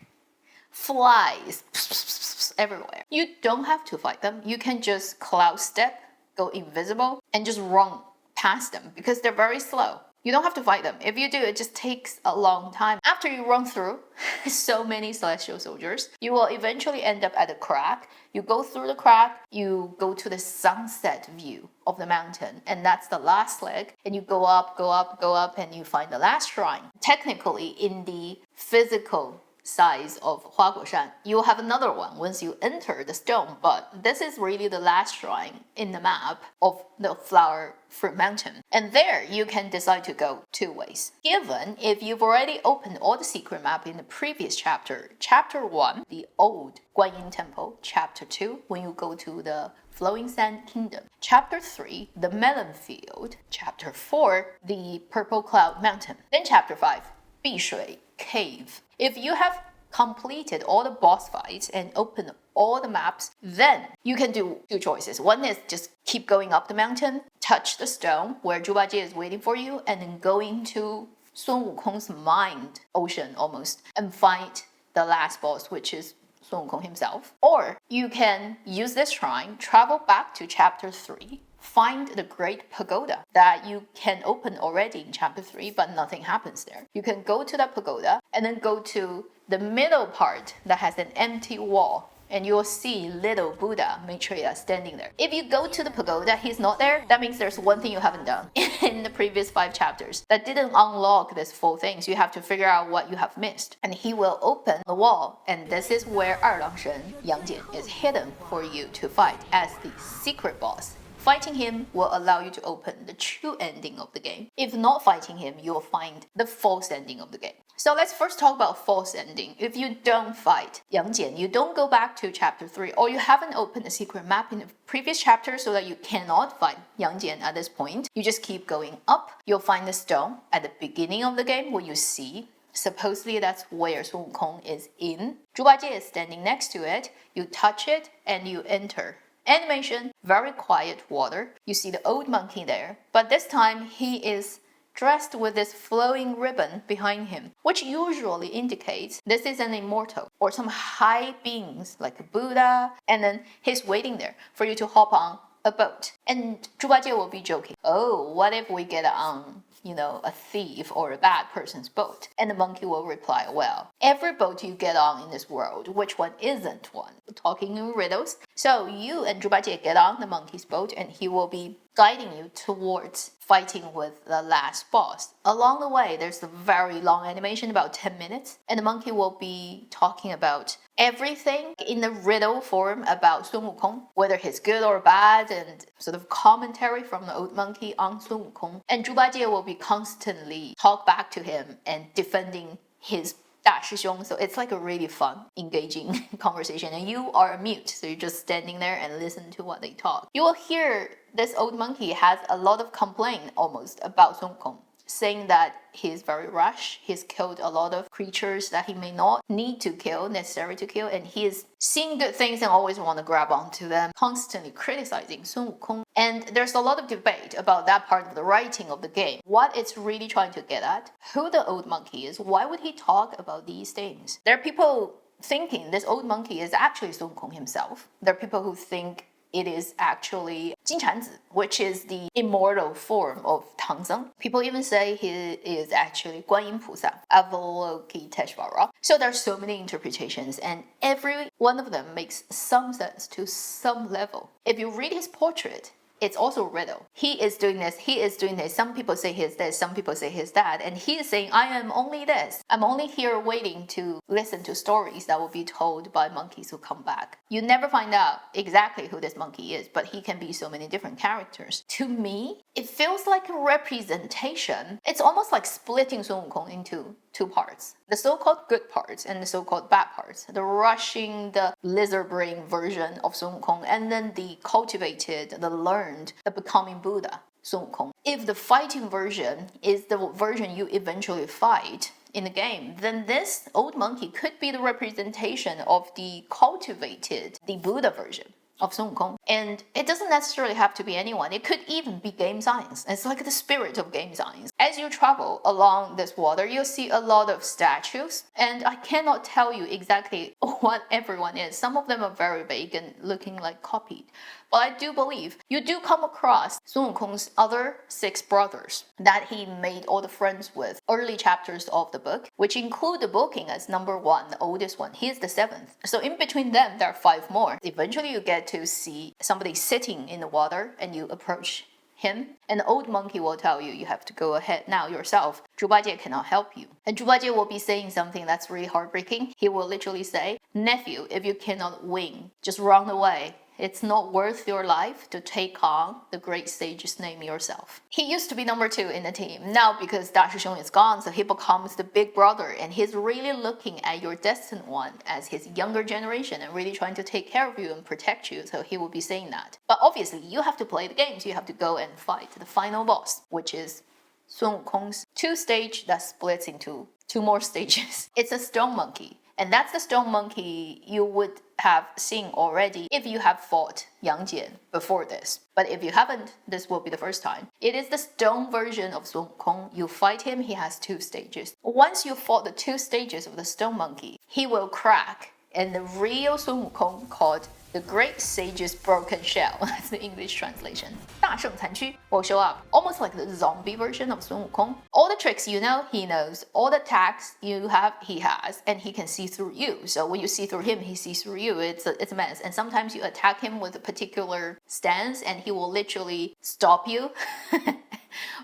flies everywhere. You don't have to fight them. You can just cloud step, go invisible, and just run past them because they're very slow. You don't have to fight them. If you do, it just takes a long time. After you run through so many celestial soldiers, you will eventually end up at a crack. You go through the crack, you go to the sunset view of the mountain, and that's the last leg. And you go up, go up, go up, and you find the last shrine. Technically, in the physical size of Huaguoshan, you'll have another one once you enter the stone, but this is really the last shrine in the map of the Flower Fruit Mountain. And there you can decide to go two ways. Given if you've already opened all the secret map in the previous chapter, chapter 1, the old Guan Yin Temple, chapter 2, when you go to the Flowing Sand Kingdom, chapter 3, the Melon Field, chapter 4, the Purple Cloud Mountain, then chapter 5, Bishui Cave. If you have completed all the boss fights and opened all the maps, then you can do two choices. One is just keep going up the mountain, touch the stone where Zhu Bajie is waiting for you, and then go into Sun Wukong's mind ocean almost and fight the last boss, which is Sun Wukong himself. Or you can use this shrine, travel back to chapter 3, find the great pagoda that you can open already in chapter 3, but nothing happens there. You can go to that pagoda and then go to the middle part that has an empty wall, and you'll see little Buddha Maitreya standing there. If you go to the pagoda, he's not there, that means there's one thing you haven't done in the previous 5 chapters that didn't unlock this full thing, so you have to figure out what you have missed. And he will open the wall, and this is where Erlang Shen, Yang Jian, is hidden for you to fight as the secret boss. Fighting him will allow you to open the true ending of the game. If not fighting him, you'll find the false ending of the game. So let's first talk about false ending. If you don't fight Yang Jian, you don't go back to chapter 3, or you haven't opened the secret map in the previous chapter so that you cannot fight Yang Jian at this point, you just keep going up. You'll find the stone at the beginning of the game where you see. Supposedly that's where Sun Wukong is in. Zhu Bajie is standing next to it. You touch it and you enter. Animation, very quiet water. You see the old monkey there, but this time he is dressed with this flowing ribbon behind him, which usually indicates this is an immortal or some high beings like a Buddha, and then he's waiting there for you to hop on a boat. And Zhu Bajie will be joking, oh, what if we get on a thief or a bad person's boat? And the monkey will reply, well, every boat you get on in this world, which one isn't one? Talking in riddles. So you and Zhubajie get on the monkey's boat and he will be guiding you towards fighting with the last boss. Along the way, there's a very long animation, about 10 minutes, and the monkey will be talking about everything in the riddle form about Sun Wukong, whether he's good or bad, and sort of commentary from the old monkey on Sun Wukong. And Zhubajie will be constantly talk back to him and defending his 大师兄, so it's like a really fun, engaging conversation. And you are mute, so you're just standing there and listen to what they talk. You will hear this old monkey has a lot of complaint almost about Sun Wukong, saying that he's very rash, he's killed a lot of creatures that he may not need to kill, necessary to kill, and he is seeing good things and always want to grab onto them, constantly criticizing Sun Wukong. And there's a lot of debate about that part of the writing of the game, what it's really trying to get at, who the old monkey is, why would he talk about these things. There are people thinking this old monkey is actually Sun Wukong himself. There are people who think it is actually Jingchanzi, which is the immortal form of Tangzeng. People even say he is actually Guan Yin Pusa, Avalokiteshvara. So there are so many interpretations, and every one of them makes some sense to some level. If you read his portrait, it's also a riddle. He is doing this, he is doing this. Some people say he's this, some people say he's that. And he is saying, I am only this. I'm only here waiting to listen to stories that will be told by monkeys who come back. You never find out exactly who this monkey is, but he can be so many different characters. To me, it feels like a representation. It's almost like splitting Sun Wukong into two parts. The so-called good parts and the so-called bad parts. The rushing, the lizard brain version of Sun Wukong, and then the cultivated, the learned, the becoming Buddha, Sun Wukong. If the fighting version is the version you eventually fight in the game, then this old monkey could be the representation of the cultivated, the Buddha version of Sun Wukong. And it doesn't necessarily have to be anyone. It could even be game science. It's like the spirit of game science. As you travel along this water, you'll see a lot of statues, and I cannot tell you exactly what everyone is. Some of them are very vague and looking like copied. But I do believe you do come across Sun Wukong's other 6 brothers that he made all the friends with early chapters of the book, which include the Wukong as number 1, the oldest one. He is the 7th. So in between them, there are 5 more. Eventually, you get to see somebody sitting in the water, and you approach him, and the old monkey will tell you, you have to go ahead now yourself. Zhubajie cannot help you. And Zhubajie will be saying something that's really heartbreaking. He will literally say, nephew, if you cannot win, just run away. It's not worth your life to take on the great sage's name yourself. He used to be number 2 in the team. Now, because Da Shishong is gone, so he becomes the big brother, and he's really looking at your destined one as his younger generation and really trying to take care of you and protect you, so he will be saying that. But obviously, you have to play the games. You have to go and fight the final boss, which is Sun Wukong's 2-stage that splits into 2 more stages. It's a stone monkey. And that's the stone monkey you would have seen already if you have fought Yang Jian before this. But if you haven't, this will be the first time. It is the stone version of Sun Wukong. You fight him, he has 2 stages. Once you fought the 2 stages of the stone monkey, he will crack. And the real Sun Wukong, called the Great Sage's Broken Shell, that's the English translation, 大圣残躯, will show up, almost like the zombie version of Sun Wukong. All the tricks you know, he knows. All the attacks you have, he has. And he can see through you. So when you see through him, he sees through you. It's a mess. And sometimes you attack him with a particular stance, and he will literally stop you.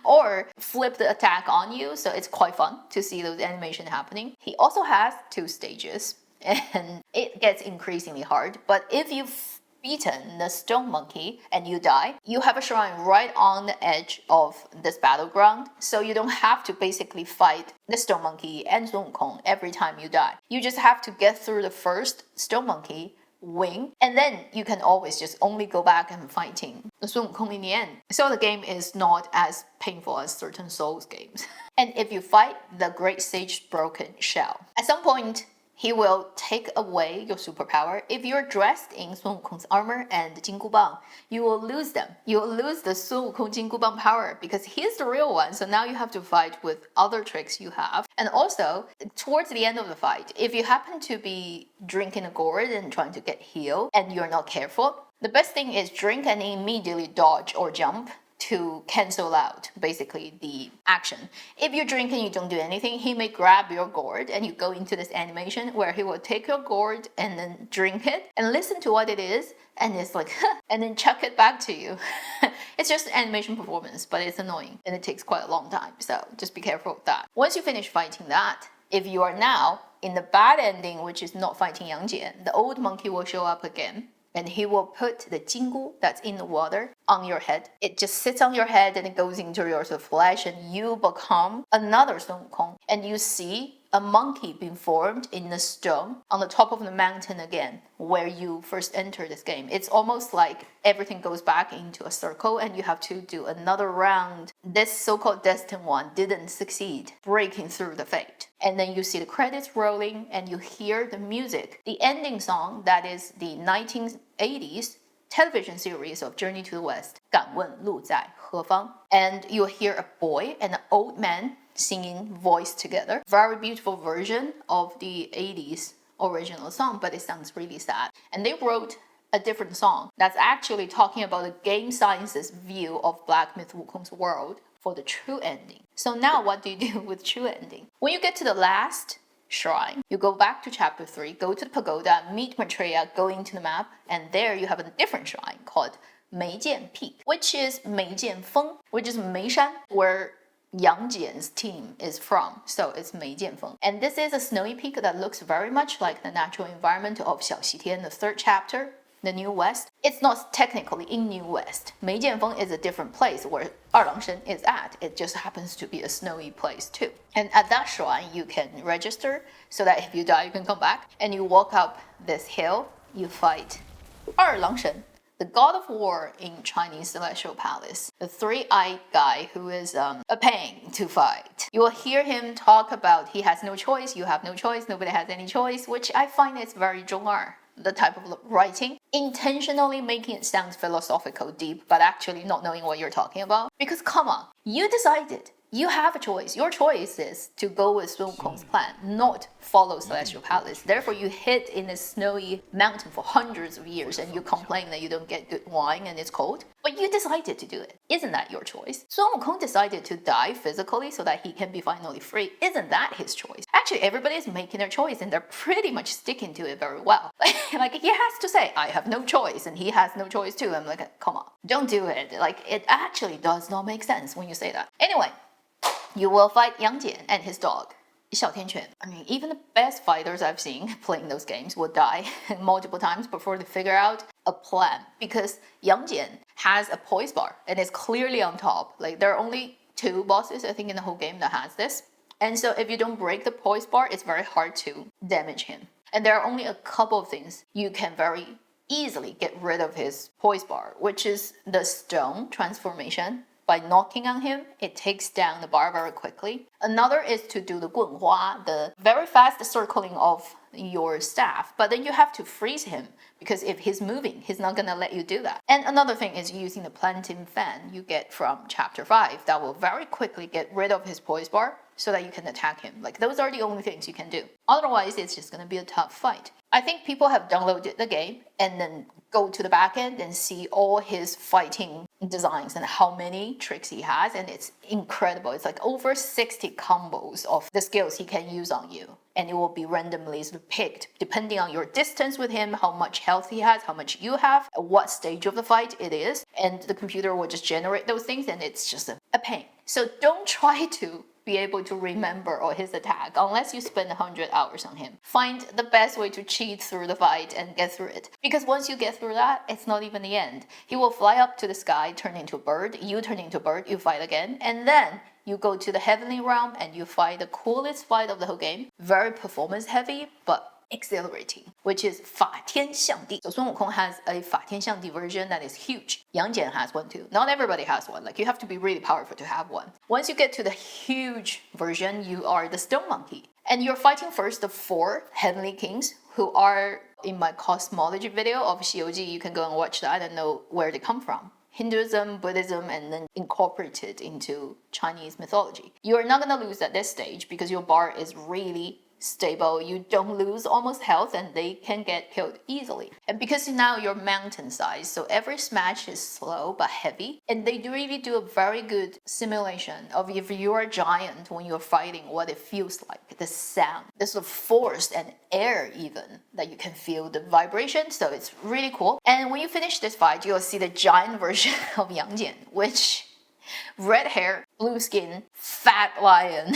Or flip the attack on you. So it's quite fun to see those animations happening. He also has 2 stages. And it gets increasingly hard. But if you've beaten the stone monkey and you die, you have a shrine right on the edge of this battleground. So you don't have to basically fight the stone monkey and Sun Wukong every time you die. You just have to get through the first stone monkey, win, and then you can always just only go back and fighting the Sun Wukong in the end. So the game is not as painful as certain Souls games. And if you fight the Great Sage's Broken Shell, at some point, he will take away your superpower. If you're dressed in Sun Wukong's armor and Jingubang, you will lose them. You will lose the Sun Wukong Jingubang power because he's the real one. So now you have to fight with other tricks you have. And also, towards the end of the fight, if you happen to be drinking a gourd and trying to get healed and you're not careful, the best thing is drink and immediately dodge or jump to cancel out basically the action. If you drink and you don't do anything, he may grab your gourd and you go into this animation where he will take your gourd and then drink it and listen to what it is, and it's like, and then chuck it back to you. It's just an animation performance, but it's annoying and it takes quite a long time, so just be careful of that. Once you finish fighting that, if you are now in the bad ending, which is not fighting Yang Jian, the old monkey will show up again. And he will put the jingu that's in the water on your head. It just sits on your head and it goes into your sort of flesh, and you become another Sun Wukong. And you see a monkey being formed in the stone on the top of the mountain again, where you first entered this game. It's almost like everything goes back into a circle and you have to do another round. This so-called destined one didn't succeed, breaking through the fate. And then you see the credits rolling and you hear the music. The ending song, that is the 1980s television series of Journey to the West, 敢问路在何方? And you'll hear a boy and an old man singing voice together. Very beautiful version of the 80s original song, but it sounds really sad. And they wrote a different song that's actually talking about the game science's view of Black Myth Wukong's world for the true ending. So now what do you do with true ending? When you get to the last shrine, you go back to chapter 3, go to the pagoda, meet Maitreya, go into the map, and there you have a different shrine called Meijian Peak, which is Meijian Feng, which is Meishan, where Yang Jian's team is from, so it's Meijianfeng. And this is a snowy peak that looks very much like the natural environment of Xiaoxitian, the third chapter, the New West. It's not technically in New West. Meijianfeng is a different place where Erlangshen is at. It just happens to be a snowy place too. And at that shrine, you can register so that if you die, you can come back. And you walk up this hill, you fight Erlangshen, the god of war in Chinese celestial palace, the three-eyed guy who is a pain to fight. You will hear him talk about he has no choice, you have no choice, nobody has any choice, which I find is very 中二, the type of writing, intentionally making it sound philosophical, deep, but actually not knowing what you're talking about. Because come on, you decided. You have a choice. Your choice is to go with Sun Wukong's plan, not follow Celestial Palace. Therefore, you hid in a snowy mountain for hundreds of years and you complain that you don't get good wine and it's cold. But you decided to do it. Isn't that your choice? Sun Wukong decided to die physically so that he can be finally free. Isn't that his choice? Actually, everybody is making their choice and they're pretty much sticking to it very well. Like he has to say, I have no choice, and he has no choice too. I'm like, come on, don't do it. Like, it actually does not make sense when you say that. Anyway, you will fight Yang Jian and his dog, Xiao Tianquan. I mean, even the best fighters I've seen playing those games will die multiple times before they figure out a plan. Because Yang Jian has a poise bar and is clearly on top. Like, there are only 2 bosses, I think, in the whole game that has this. And so if you don't break the poise bar, it's very hard to damage him. And there are only a couple of things you can very easily get rid of his poise bar, which is the stone transformation. By knocking on him, it takes down the bar very quickly. Another is to do the Guan Hua, the very fast circling of your staff, but then you have to freeze him because if he's moving, he's not gonna let you do that. And another thing is using the planting fan you get from chapter 5 that will very quickly get rid of his poise bar so that you can attack him. Like, those are the only things you can do. Otherwise, it's just gonna be a tough fight. I think people have downloaded the game and then go to the back end and see all his fighting designs and how many tricks he has, and it's incredible. It's like over 60 combos of the skills he can use on you, and it will be randomly picked depending on your distance with him, how much health he has, how much you have, what stage of the fight it is, and the computer will just generate those things, and it's just a pain. So don't try to be able to remember all his attack unless you spend 100 hours on him. Find the best way to cheat through the fight and get through it. Because once you get through that, it's not even the end. He will fly up to the sky, turn into a bird, you turn into a bird, you fight again, and then you go to the heavenly realm and you fight the coolest fight of the whole game. Very performance heavy, but exhilarating, which is 法天象地. So Sun Wukong has a 法天象地 version that is huge. Yang Jian has one too. Not everybody has one. Like, you have to be really powerful to have one. Once you get to the huge version, you are the stone monkey. And you're fighting first the 4 heavenly kings who are in my cosmology video of Xiaoji. You can go and watch that and know where they come from. Hinduism, Buddhism, and then incorporated into Chinese mythology. You are not going to lose at this stage because your bar is really stable, you don't lose almost health, and they can get killed easily. And because now you're mountain size, so every smash is slow but heavy, and they really do a very good simulation of if you're a giant when you're fighting, what it feels like, the sound, the sort of force and air even that you can feel the vibration. So it's really cool. And when you finish this fight, you'll see the giant version of Yang Jian, which red hair, blue skin, fat lion,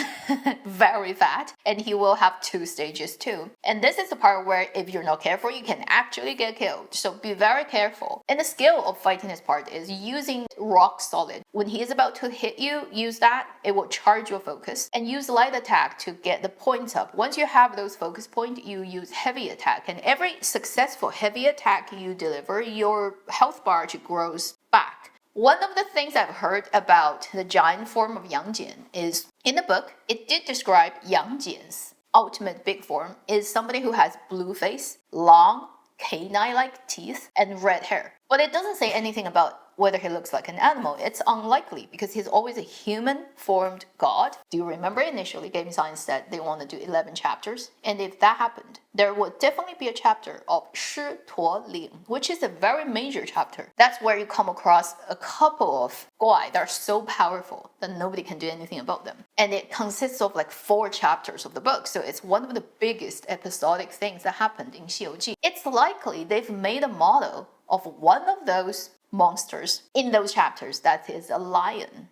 very fat, and he will have 2 stages too. And this is the part where if you're not careful, you can actually get killed. So be very careful. And the skill of fighting this part is using rock solid. When he is about to hit you, use that. It will charge your focus. And use light attack to get the points up. Once you have those focus points, you use heavy attack. And every successful heavy attack you deliver, your health bar grows back. One of the things I've heard about the giant form of Yang Jian is, in the book, it did describe Yang Jian's ultimate big form is somebody who has blue face, long, canine-like teeth, and red hair. But it doesn't say anything about whether he looks like an animal. It's unlikely because he's always a human-formed god. Do you remember initially Game Science said they want to do 11 chapters? And if that happened, there would definitely be a chapter of Shi Tuo Ling, which is a very major chapter. That's where you come across a couple of Guai that are so powerful that nobody can do anything about them. And it consists of like 4 chapters of the book, so it's one of the biggest episodic things that happened in 西游记. It's likely they've made a model of one of those monsters in those chapters that is a lion.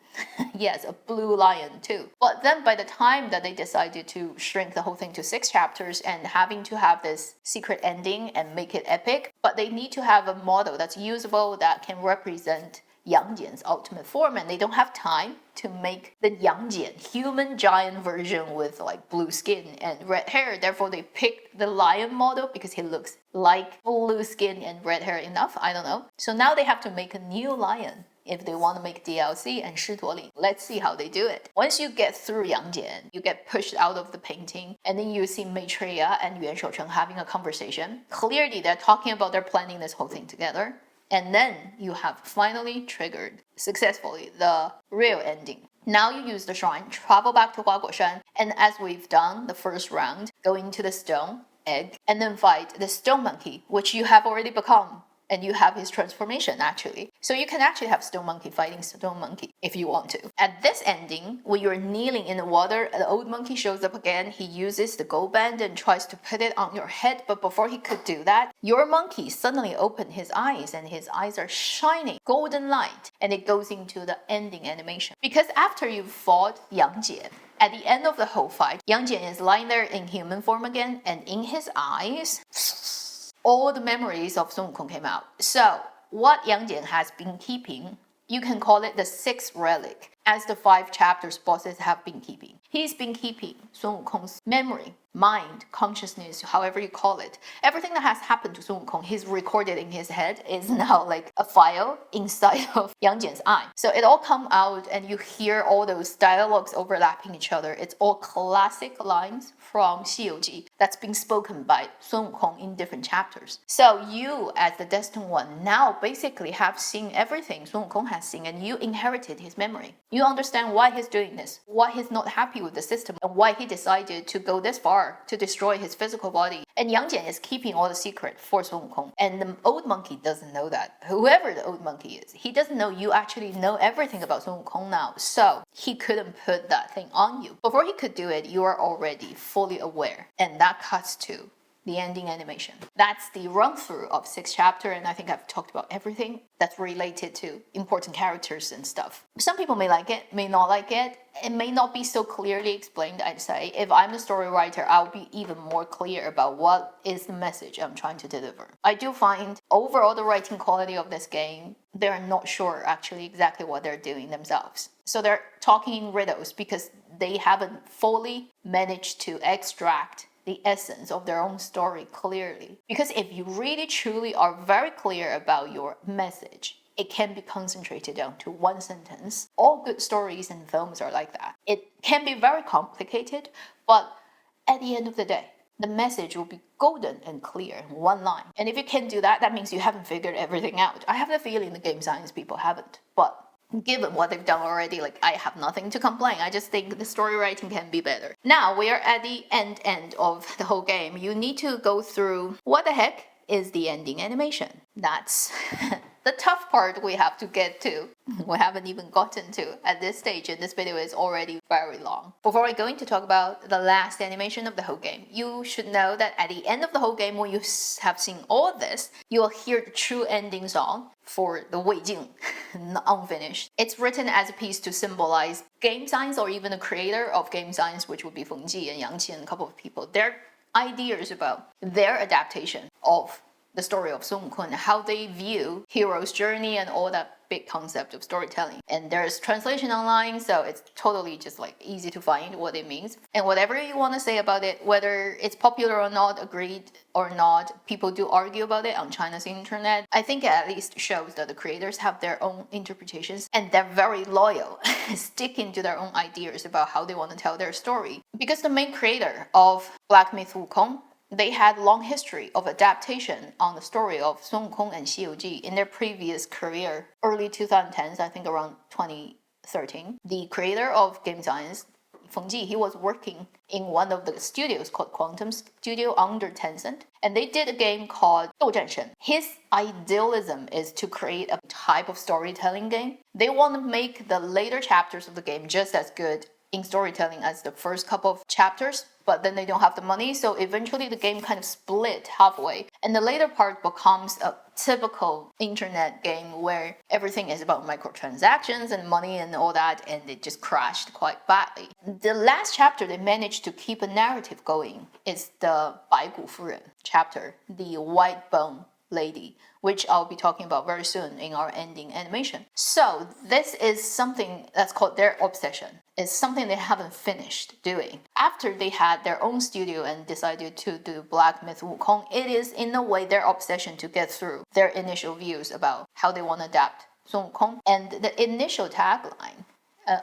Yes, a blue lion too. But then by the time that they decided to shrink the whole thing to 6 chapters and having to have this secret ending and make it epic, but they need to have a model that's usable that can represent Yang Jian's ultimate form, and they don't have time to make the Yang Jian human giant version with like blue skin and red hair. Therefore, they picked the lion model because he looks like blue skin and red hair enough. I don't know. So now they have to make a new lion if they want to make DLC and Shi Tuo Ling. Let's see how they do it. Once you get through Yang Jian, you get pushed out of the painting, and then you see Maitreya and Yuan Shoucheng having a conversation. Clearly, they're talking about they're planning this whole thing together. And then you have finally triggered successfully the real ending. Now you use the shrine, travel back to Huaguoshan, and as we've done the first round, go into the stone egg, and then fight the stone monkey, which you have already become. And you have his transformation actually. So you can actually have Stone Monkey fighting Stone Monkey if you want to. At this ending, when you're kneeling in the water, the old monkey shows up again. He uses the gold band and tries to put it on your head. But before he could do that, your monkey suddenly opened his eyes and his eyes are shining golden light. And it goes into the ending animation. Because after you've fought Yang Jian, at the end of the whole fight, Yang Jian is lying there in human form again, and in his eyes, all the memories of Sun Wukong came out. So, what Yang Jian has been keeping, you can call it the 6th relic, as the 5 chapters bosses have been keeping. He's been keeping Sun Wukong's memory, mind, consciousness, however you call it. Everything that has happened to Sun Wukong, he's recorded in his head, is now like a file inside of Yang Jian's eye. So it all come out and you hear all those dialogues overlapping each other. It's all classic lines from 西游记 that's been spoken by Sun Wukong in different chapters. So you, as the Destined One, now basically have seen everything Sun Wukong has seen, and you inherited his memory. You understand why he's doing this, why he's not happy with the system, and why he decided to go this far to destroy his physical body. And Yang Jian is keeping all the secret for Sun Wukong. And the old monkey doesn't know that. Whoever the old monkey is, he doesn't know you actually know everything about Sun Wukong now. So he couldn't put that thing on you. Before he could do it, you are already fully aware. And that cuts to the ending animation. That's the run through of 6 chapters, and I think I've talked about everything that's related to important characters and stuff. Some people may like it, may not like it. It may not be so clearly explained, I'd say. If I'm the story writer, I'll be even more clear about what is the message I'm trying to deliver. I do find overall the writing quality of this game, they're not sure actually exactly what they're doing themselves. So they're talking in riddles because they haven't fully managed to extract the essence of their own story clearly. Because if you really truly are very clear about your message, it can be concentrated down to one sentence. All good stories and films are like that. It can be very complicated, but at the end of the day, the message will be golden and clear in one line. And if you can do that, that means you haven't figured everything out. I have the feeling the game science people haven't. But given what they've done already, like I have nothing to complain. I just think the story writing can be better. Now we are at the end of the whole game. You need to go through what the heck is the ending animation. That's the tough part we have to get to. We haven't even gotten to at this stage, and this video is already very long. Before I go in to talk about the last animation of the whole game, you should know that at the end of the whole game, when you have seen all this, you will hear the true ending song for the Weijing, unfinished. It's written as a piece to symbolize game science, or even the creator of game science, which would be Feng Ji and Yang Qi and a couple of people. Their ideas about their adaptation of the story of Sun Wukong, how they view hero's journey and all that big concept of storytelling. And there's translation online, so it's totally just like easy to find what it means. And whatever you want to say about it, whether it's popular or not, agreed or not, people do argue about it on China's internet. I think it at least shows that the creators have their own interpretations and they're very loyal, sticking to their own ideas about how they want to tell their story. Because the main creator of Black Myth Wukong, they had long history of adaptation on the story of Sun Wukong and Xi Ji in their previous career, early 2010s, I think around 2013. The creator of game science, Feng Ji, he was working in one of the studios called Quantum Studio under Tencent, and they did a game called 斗战神. His idealism is to create a type of storytelling game. They want to make the later chapters of the game just as good in storytelling as the first couple of chapters, but then they don't have the money, so eventually the game kind of split halfway. And the later part becomes a typical internet game where everything is about microtransactions and money and all that, and it just crashed quite badly. The last chapter they managed to keep a narrative going is the 白骨夫人 chapter, the white bone lady, which I'll be talking about very soon in our ending animation. So this is something that's called their obsession. It's something they haven't finished doing. After they had their own studio and decided to do Black Myth Wukong, it is in a way their obsession to get through their initial views about how they want to adapt Sun Wukong. And the initial tagline,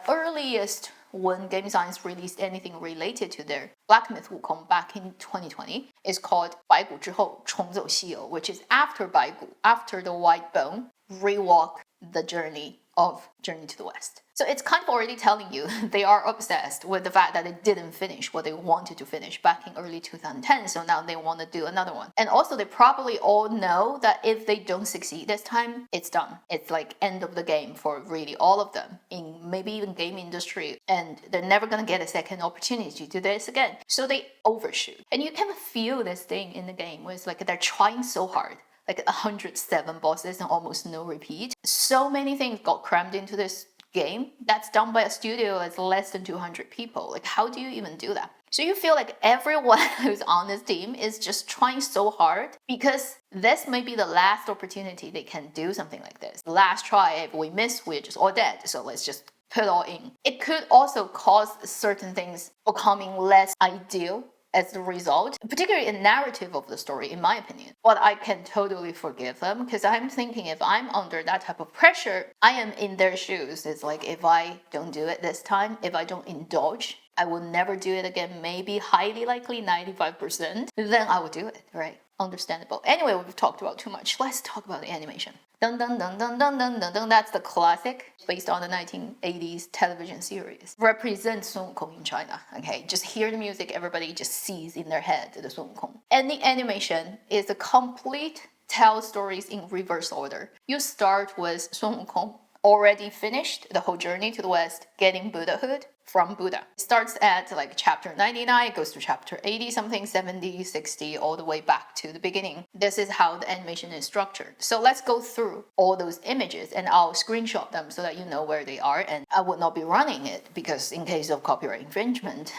earliest when game science released anything related to their Black Myth Wukong back in 2020, is called 白骨之后重走西游, which is after 白骨, after the white bone, rewalk the journey to the West. So it's kind of already telling you they are obsessed with the fact that they didn't finish what they wanted to finish back in early 2010, so now they want to do another one. And also they probably all know that if they don't succeed this time, it's done. It's like end of the game for really all of them, in maybe even game industry, and they're never going to get a second opportunity to do this again. So they overshoot. And you can feel this thing in the game where it's like they're trying so hard. Like 107 bosses and almost no repeat. So many things got crammed into this game that's done by a studio that's less than 200 people. Like, how do you even do that? So you feel like everyone who's on this team is just trying so hard because this may be the last opportunity they can do something like this. Last try, if we miss, we're just all dead. So let's just put it all in. It could also cause certain things becoming less ideal as the result, particularly in narrative of the story, in my opinion. But I can totally forgive them because I'm thinking if I'm under that type of pressure, I am in their shoes. It's like if I don't do it this time, if I don't indulge, I will never do it again, maybe highly likely 95%, then I will do it, right? Understandable. Anyway, we've talked about too much. Let's talk about the animation. Dun dun dun dun dun dun dun dun. That's the classic based on the 1980s television series. Represents Sun Wukong in China. Okay, just hear the music, everybody just sees in their head the Sun Wukong. And the animation is a complete tell stories in reverse order. You start with Sun Wukong already finished the whole journey to the West, getting Buddhahood from Buddha. It starts at like chapter 99, it goes to chapter 80 something, 70, 60, all the way back to the beginning. This is how the animation is structured. So let's go through all those images and I'll screenshot them so that you know where they are, and I would not be running it because in case of copyright infringement,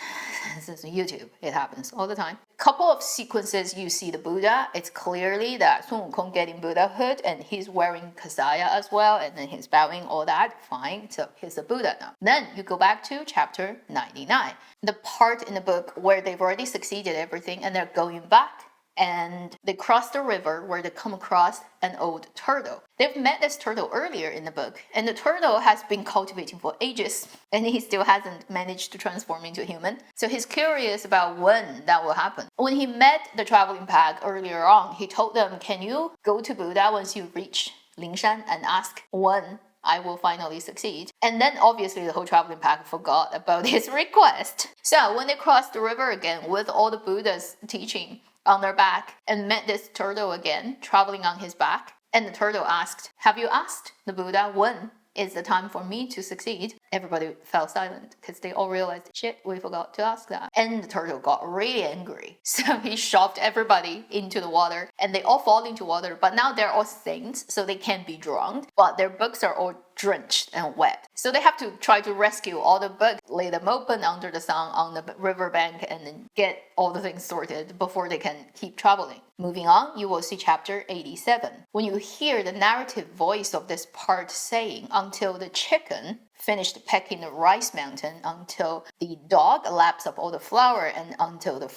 this is YouTube, it happens all the time. Couple of sequences you see the Buddha, it's clearly that Sun Wukong getting Buddhahood and he's wearing kasaya as well, and then he's bowing, all that, fine, so he's a Buddha now. Then you go back to chapter 99, the part in the book where they've already succeeded everything and they're going back and they cross the river where they come across an old turtle. They've met this turtle earlier in the book, and the turtle has been cultivating for ages, and he still hasn't managed to transform into a human. So he's curious about when that will happen. When he met the traveling pack earlier on, he told them, can you go to Buddha once you reach Lingshan and ask when I will finally succeed. And then obviously the whole traveling pack forgot about his request. So when they crossed the river again with all the Buddha's teaching on their back and met this turtle again, traveling on his back, and the turtle asked, "Have you asked the Buddha when is the time for me to succeed?" Everybody fell silent because they all realized, shit, we forgot to ask that. And the turtle got really angry. So he shoved everybody into the water and they all fall into water. But now they're all saints, so they can't be drowned. But their books are all drenched and wet. So they have to try to rescue all the books, lay them open under the sun on the riverbank, and then get all the things sorted before they can keep traveling. Moving on, you will see chapter 87. When you hear the narrative voice of this part saying, until the chicken finished pecking the rice mountain, until the dog laps up all the flour, and until the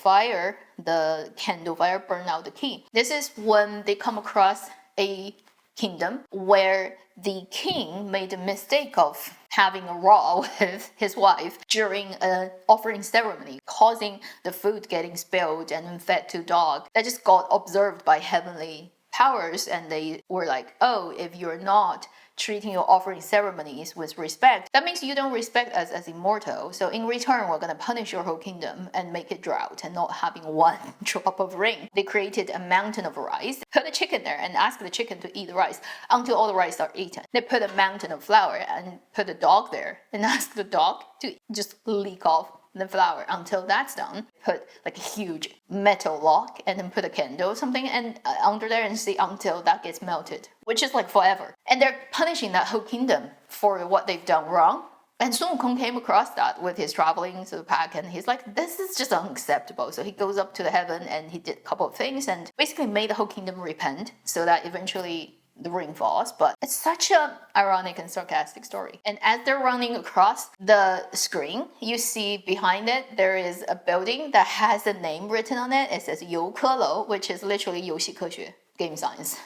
candle fire burned out the king. This is when they come across a kingdom where the king made a mistake of having a row with his wife during an offering ceremony, causing the food getting spilled and fed to dog. That just got observed by heavenly powers, and they were like, oh, if you're not treating your offering ceremonies with respect, that means you don't respect us as immortal. So in return, we're going to punish your whole kingdom and make it drought and not having one drop of rain. They created a mountain of rice, put a chicken there and asked the chicken to eat the rice until all the rice are eaten. They put a mountain of flour and put a dog there and asked the dog to just lick off the flour until that's done. Put like a huge metal lock and then put a candle or something and under there and see until that gets melted, which is like forever. And they're punishing that whole kingdom for what they've done wrong. And Sun Wukong came across that with his traveling to the pack, and he's like, this is just unacceptable. So he goes up to the heaven and he did a couple of things and basically made the whole kingdom repent, so that eventually the ring falls. But it's such a ironic and sarcastic story. And as they're running across the screen, you see behind it there is a building that has a name written on it. It says 游科楼, which is literally 游戏科学, game science.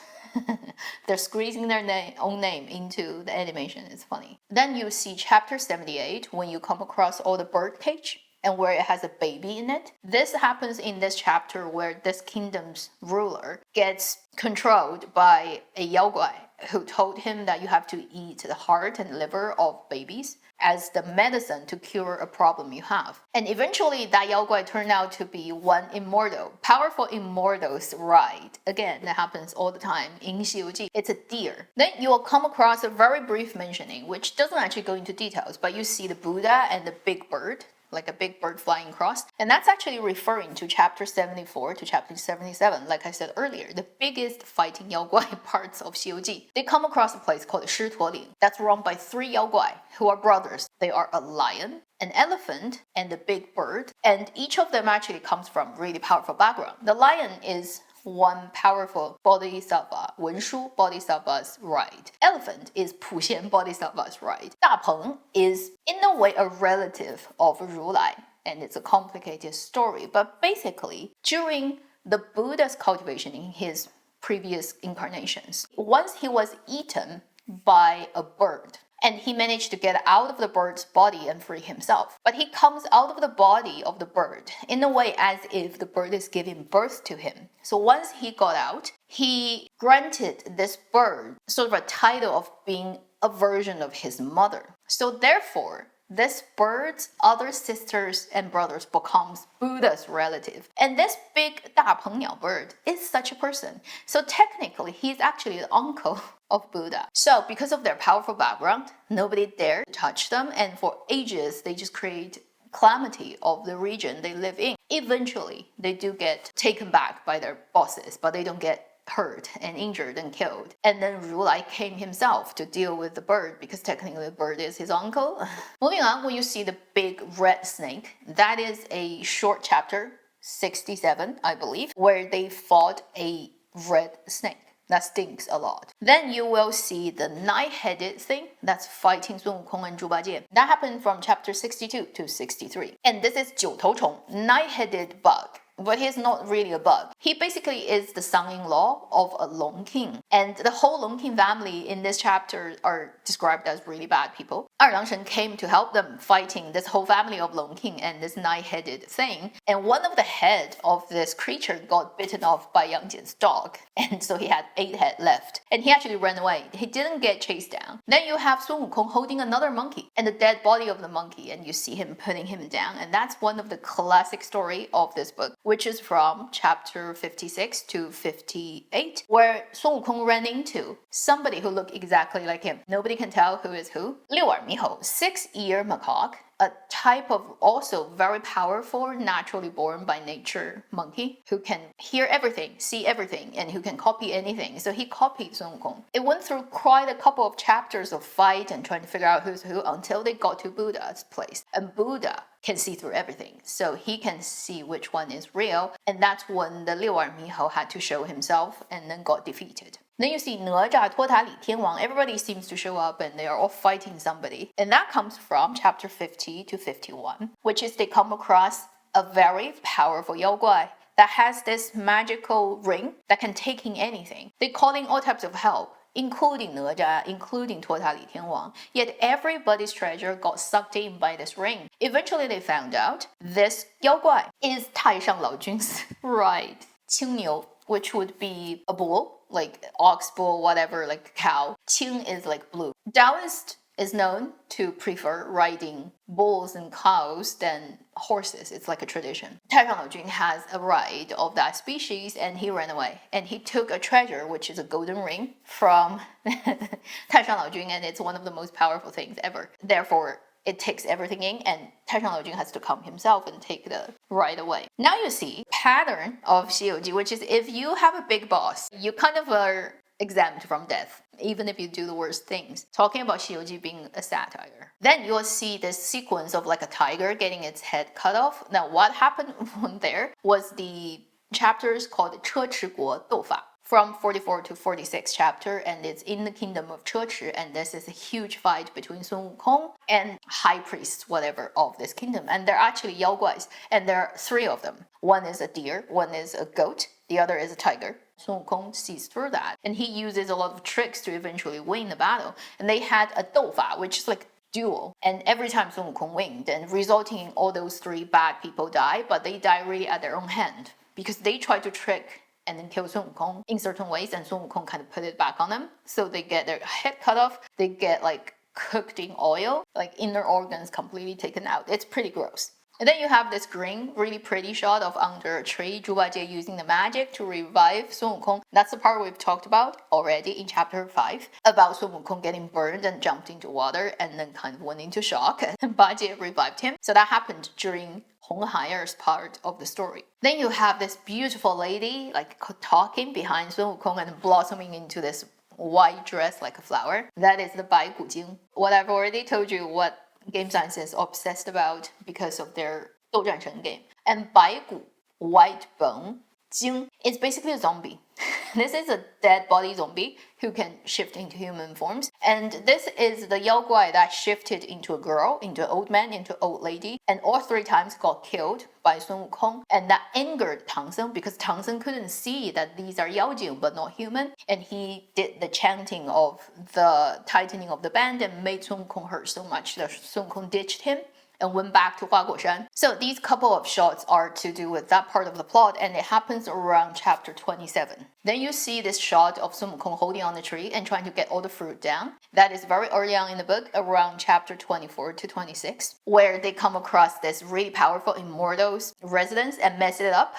They're squeezing their own name into the animation. It's funny. Then you see chapter 78 when you come across all the bird cage and where it has a baby in it. This happens in this chapter where this kingdom's ruler gets controlled by a Yao Guai who told him that you have to eat the heart and liver of babies as the medicine to cure a problem you have. And eventually that Yao Guai turned out to be one immortal, powerful immortal's ride. Again, that happens all the time in 西游记. It's a deer. Then you will come across a very brief mentioning, which doesn't actually go into details, but you see the Buddha and the big bird, like a big bird flying across. And that's actually referring to chapter 74 to chapter 77. Like I said earlier, the biggest fighting Yao Guai parts of 西游记. They come across a place called Ling that's run by 3 Yao Guai who are brothers. They are a lion, an elephant, and a big bird. And each of them actually comes from really powerful background. The lion is one powerful bodhisattva, 文殊 bodhisattva's ride. Elephant is 普贤 bodhisattva's ride. 大鹏 is in a way a relative of 如来, and it's a complicated story. But basically, during the Buddha's cultivation in his previous incarnations, once he was eaten by a bird, and he managed to get out of the bird's body and free himself. But he comes out of the body of the bird in a way as if the bird is giving birth to him. So once he got out, he granted this bird sort of a title of being a version of his mother. So therefore, this bird's other sisters and brothers becomes Buddha's relative. And this big 大鹏鸟 bird is such a person. So technically, he's actually the uncle of Buddha. So because of their powerful background, nobody dared touch them. And for ages, they just create calamity of the region they live in. Eventually, they do get taken back by their bosses, but they don't get hurt and injured and killed. And then Ru Lai came himself to deal with the bird because technically the bird is his uncle. Moving on, when you see the big red snake, that is a short chapter, 67, I believe, where they fought a red snake. That stinks a lot. Then you will see the 9-headed thing that's fighting Sun Wukong and Zhu Bajie. That happened from chapter 62 to 63. And this is 九头虫, 9-headed bug. but he's not really a bug. He basically is the son-in-law of a Loong king. And the whole Loong king family in this chapter are described as really bad people. 二郎神 came to help them fighting this whole family of Loong king and this nine-headed thing. And one of the head of this creature got bitten off by Yang Jian's dog. And so he had 8 head left. And he actually ran away. He didn't get chased down. Then you have Sun Wukong holding another monkey and the dead body of the monkey. And you see him putting him down. And that's one of the classic story of this book, which is from chapter 56 to 58, where Sun Wukong ran into somebody who looked exactly like him. Nobody can tell who is who. 六耳猕猴, 6-ear macaque, a type of also very powerful, naturally born by nature monkey who can hear everything, see everything, and who can copy anything. So he copied Sun Wukong. It went through quite a couple of chapters of fight and trying to figure out who's who until they got to Buddha's place. And Buddha can see through everything. So he can see which one is real. And that's when the 六耳猕猴 had to show himself and then got defeated. Then you see 哪吒托塔李天王. Everybody seems to show up and they are all fighting somebody. And that comes from chapter 50 to 51, which is they come across a very powerful 妖怪 that has this magical ring that can take in anything. They call in all types of help, including 哪吒, including 托塔李天王. Yet everybody's treasure got sucked in by this ring. Eventually they found out this 妖怪 is 太上老君's right, 青牛, which would be a bull, like ox bull, whatever, like cow. 青 is like blue. Taoist is known to prefer riding bulls and cows than horses. It's like a tradition. 太上老君 has a ride of that species and he ran away. And he took a treasure, which is a golden ring, from 太上老君, and it's one of the most powerful things ever. Therefore, it takes everything in, and 太上老君 has to come himself and take the right away. Now you see pattern of 西游记, which is if you have a big boss, you kind of are exempt from death, even if you do the worst things. Talking about 西游记 being a satire. Then you'll see this sequence of like a tiger getting its head cut off. Now what happened there was the chapters called 车迟国斗法. From 44 to 46 chapter, and it's in the kingdom of 车迟, and this is a huge fight between Sun Wukong and high priests, whatever, of this kingdom. And they're actually 妖怪, and there are 3 of them. One is a deer, one is a goat, the other is a tiger. Sun Wukong sees through that, and he uses a lot of tricks to eventually win the battle. And they had a 斗法, which is like duel, and every time Sun Wukong wins, and resulting in all those 3 bad people die, but they die really at their own hand, because they try to trick and then kill Sun Wukong in certain ways, and Sun Wukong kind of put it back on them. So they get their head cut off, they get like cooked in oil, like inner organs completely taken out. It's pretty gross. And then you have this green, really pretty shot of under a tree, 猪八戒 using the magic to revive Sun Wukong. That's the part we've talked about already in chapter 5, about Sun Wukong getting burned and jumped into water and then kind of went into shock, and 八戒 revived him. So that happened during Hong Haiyer's part of the story. Then you have this beautiful lady like talking behind Sun Wukong and blossoming into this white dress like a flower. That is the 白骨精. What I've already told you what game science is obsessed about because of their 斗战神 game. And 白骨, white bone, 精 is basically a zombie. This is a dead body zombie who can shift into human forms. And this is the 妖怪 that shifted into a girl, into an old man, into an old lady. And all 3 times got killed by Sun Wukong. And that angered Tang Seng because Tang Seng couldn't see that these are 妖精 but not human. And he did the chanting of the tightening of the band and made Sun Wukong hurt so much that Sun Wukong ditched him and went back to 花果山. So these couple of shots are to do with that part of the plot, and it happens around chapter 27. Then you see this shot of Sun Wukong holding on the tree and trying to get all the fruit down. That is very early on in the book, around chapter 24 to 26, where they come across this really powerful immortal's residence and mess it up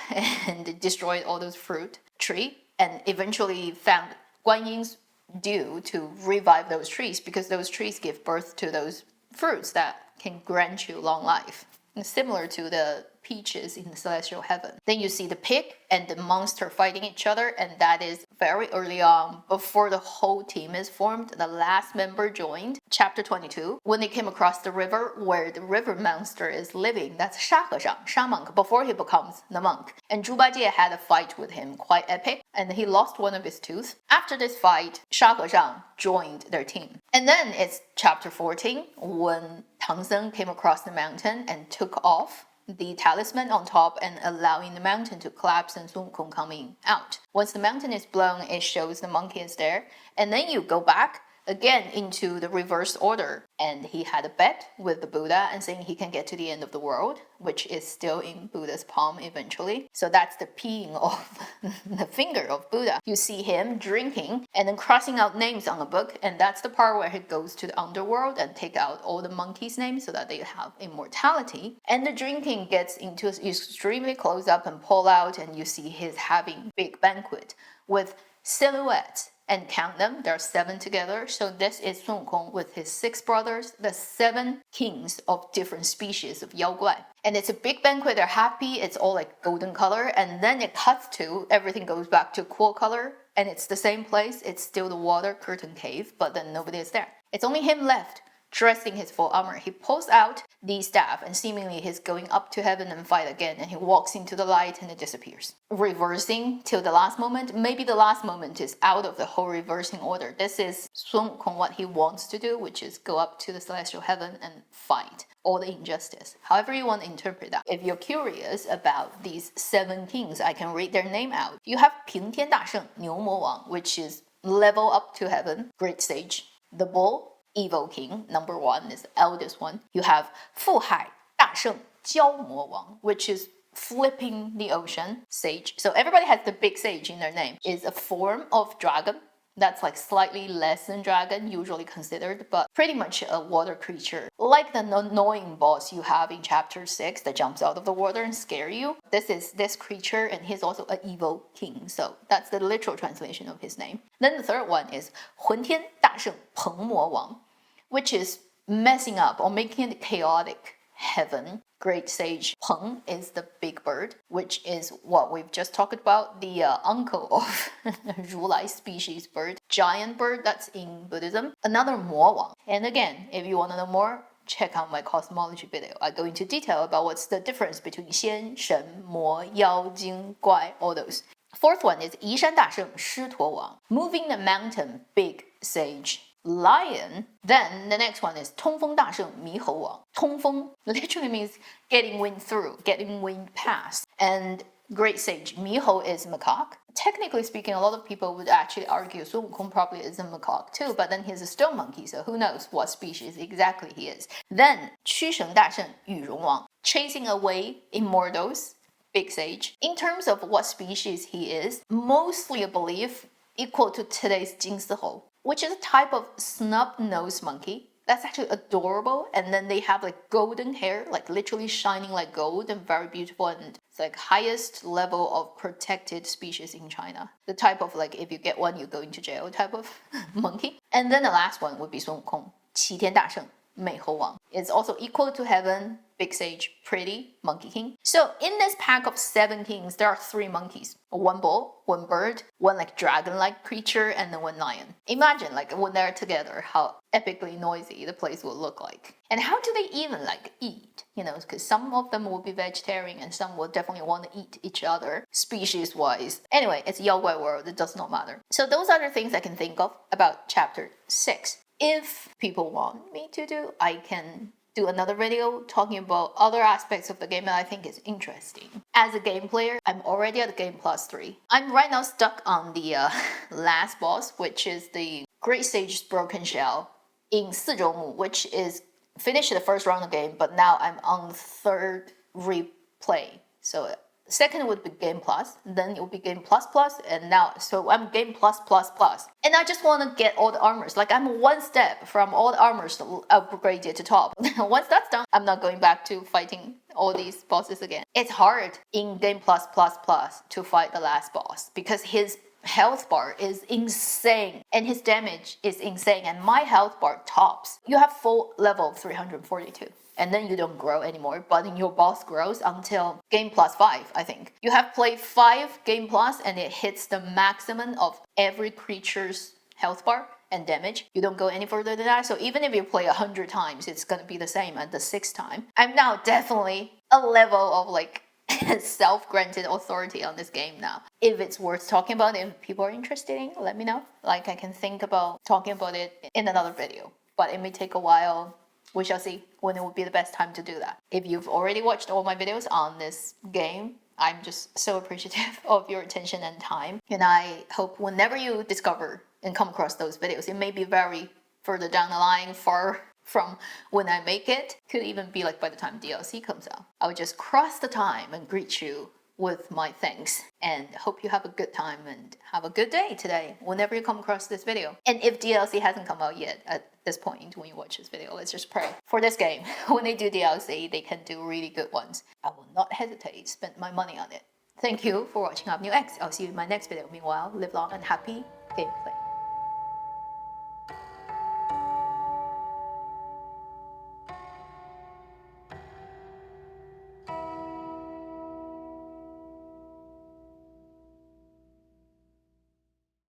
and destroyed all those fruit tree, and eventually found Guan Yin's due to revive those trees because those trees give birth to those fruits that can grant you long life, similar to the peaches in the celestial heaven. Then you see the pig and the monster fighting each other, and that is very early on, before the whole team is formed. The last member joined, chapter 22, when they came across the river where the river monster is living. That's 沙和尚, Sha monk, before he becomes the monk. And 猪八戒 had a fight with him, quite epic, and he lost one of his tooth. After this fight, 沙和尚 joined their team. And then it's chapter 14, when Tang Seng came across the mountain and took off the talisman on top and allowing the mountain to collapse and Sun Wukong coming out. Once the mountain is blown, it shows the monkey is there. And then you go back again into the reverse order. And he had a bet with the Buddha and saying he can get to the end of the world, which is still in Buddha's palm eventually. So that's the peeing of the finger of Buddha. You see him drinking and then crossing out names on a book. And that's the part where he goes to the underworld and take out all the monkeys' names so that they have immortality. And the drinking gets into extremely close up and pull out, and you see he's having big banquet with silhouettes. And count them, there are 7 together. So this is Sun Wukong with his 6 brothers, the 7 kings of different species of Yao Guai. And it's a big banquet, they're happy, it's all like golden color. And then it cuts to, everything goes back to cool color. And it's the same place, it's still the water curtain cave, but then nobody is there. It's only him left, dressed in his full armor. He pulls out the staff and seemingly he's going up to heaven and fight again, and he walks into the light and it disappears. Reversing till the last moment. Maybe the last moment is out of the whole reversing order. This is Sun Wukong what he wants to do, which is go up to the celestial heaven and fight all the injustice. However you want to interpret that. If you're curious about these 7 kings, I can read their name out. You have 平天大圣 Niu Mo Wang, which is level up to heaven, great sage. The bull, evil king, number 1 is the eldest one. You have 富海大圣焦魔王, which is flipping the ocean, sage. So everybody has the big sage in their name. Is a form of dragon. That's like slightly less than dragon, usually considered, but pretty much a water creature. Like the annoying boss you have in chapter 6 that jumps out of the water and scare you. This is this creature, and he's also an evil king. So that's the literal translation of his name. Then the third one is 浑天大圣鹏魔王, which is messing up or making it chaotic heaven. Great sage Peng is the big bird, which is what we've just talked about, the uncle of 如来 species bird. Giant bird, that's in Buddhism. Another 魔王. And again, if you want to know more, check out my cosmology video. I go into detail about what's the difference between 仙, 神, 魔, 妖, 精, 怪, all those. Fourth one is 移山大圣狮驼王, moving the mountain, big sage. Lion. Then the next one is 通风大圣猕猴王. 通风 literally means getting wind through, getting wind past. And great sage, 猕猴 is macaque. Technically speaking, a lot of people would actually argue Sun Wukong probably is a macaque too, but then he's a stone monkey, so who knows what species exactly he is. Then 驱绳大圣羽绒王, chasing away immortals, big sage. In terms of what species he is, mostly a belief equal to today's 金丝猴, which is a type of snub-nosed monkey. That's actually adorable. And then they have like golden hair, like literally shining like gold and very beautiful. And it's like highest level of protected species in China. The type of like, if you get one, you go into jail type of monkey. And then the last one would be Sun Wukong, 齐天大圣美猴王. It's also equal to heaven, big sage, pretty, monkey king. So in this pack of 7 kings, there are 3 monkeys. 1 bull, 1 bird, 1 like dragon-like creature, and then 1 lion. Imagine like when they're together, how epically noisy the place will look like. And how do they even like eat? You know, because some of them will be vegetarian and some will definitely want to eat each other, species-wise. Anyway, it's Yao Guai world, it does not matter. So those are the things I can think of about chapter 6. If people want me to do, I can do another video talking about other aspects of the game that I think is interesting. As a game player, I'm already at game plus 3. I'm right now stuck on the last boss, which is the Great Sage's Broken Shell in 四周目, which is finished the first round of the game, but now I'm on the 3rd replay. So second would be game plus, then it would be game plus plus, and now so I'm game plus plus plus. And I just want to get all the armors. Like I'm 1 step from all the armors to upgrade it to top. Once that's done, I'm not going back to fighting all these bosses again. It's hard in game plus plus plus to fight the last boss because his health bar is insane and his damage is insane, and my health bar tops. You have full level 342. And then you don't grow anymore, but then your boss grows until game plus 5, I think. You have played 5 game plus and it hits the maximum of every creature's health bar and damage. You don't go any further than that. So even if you play 100 times, it's going to be the same at the 6th time. I'm now definitely a level of like self-granted authority on this game now. If it's worth talking about, if people are interested in, let me know. Like I can think about talking about it in another video, but it may take a while. We shall see when it would be the best time to do that. If you've already watched all my videos on this game, I'm just so appreciative of your attention and time. And I hope whenever you discover and come across those videos, it may be very further down the line, far from when I make it. Could even be like by the time DLC comes out. I would just cross the time and greet you with my thanks, and hope you have a good time and have a good day today whenever you come across this video. And if DLC hasn't come out yet at this point when you watch this video, let's just pray for this game. When they do DLC, they can do really good ones. I will not hesitate to spend my money on it. Thank you for watching Up New X. I'll see you in my next video. Meanwhile, live long and happy gameplay.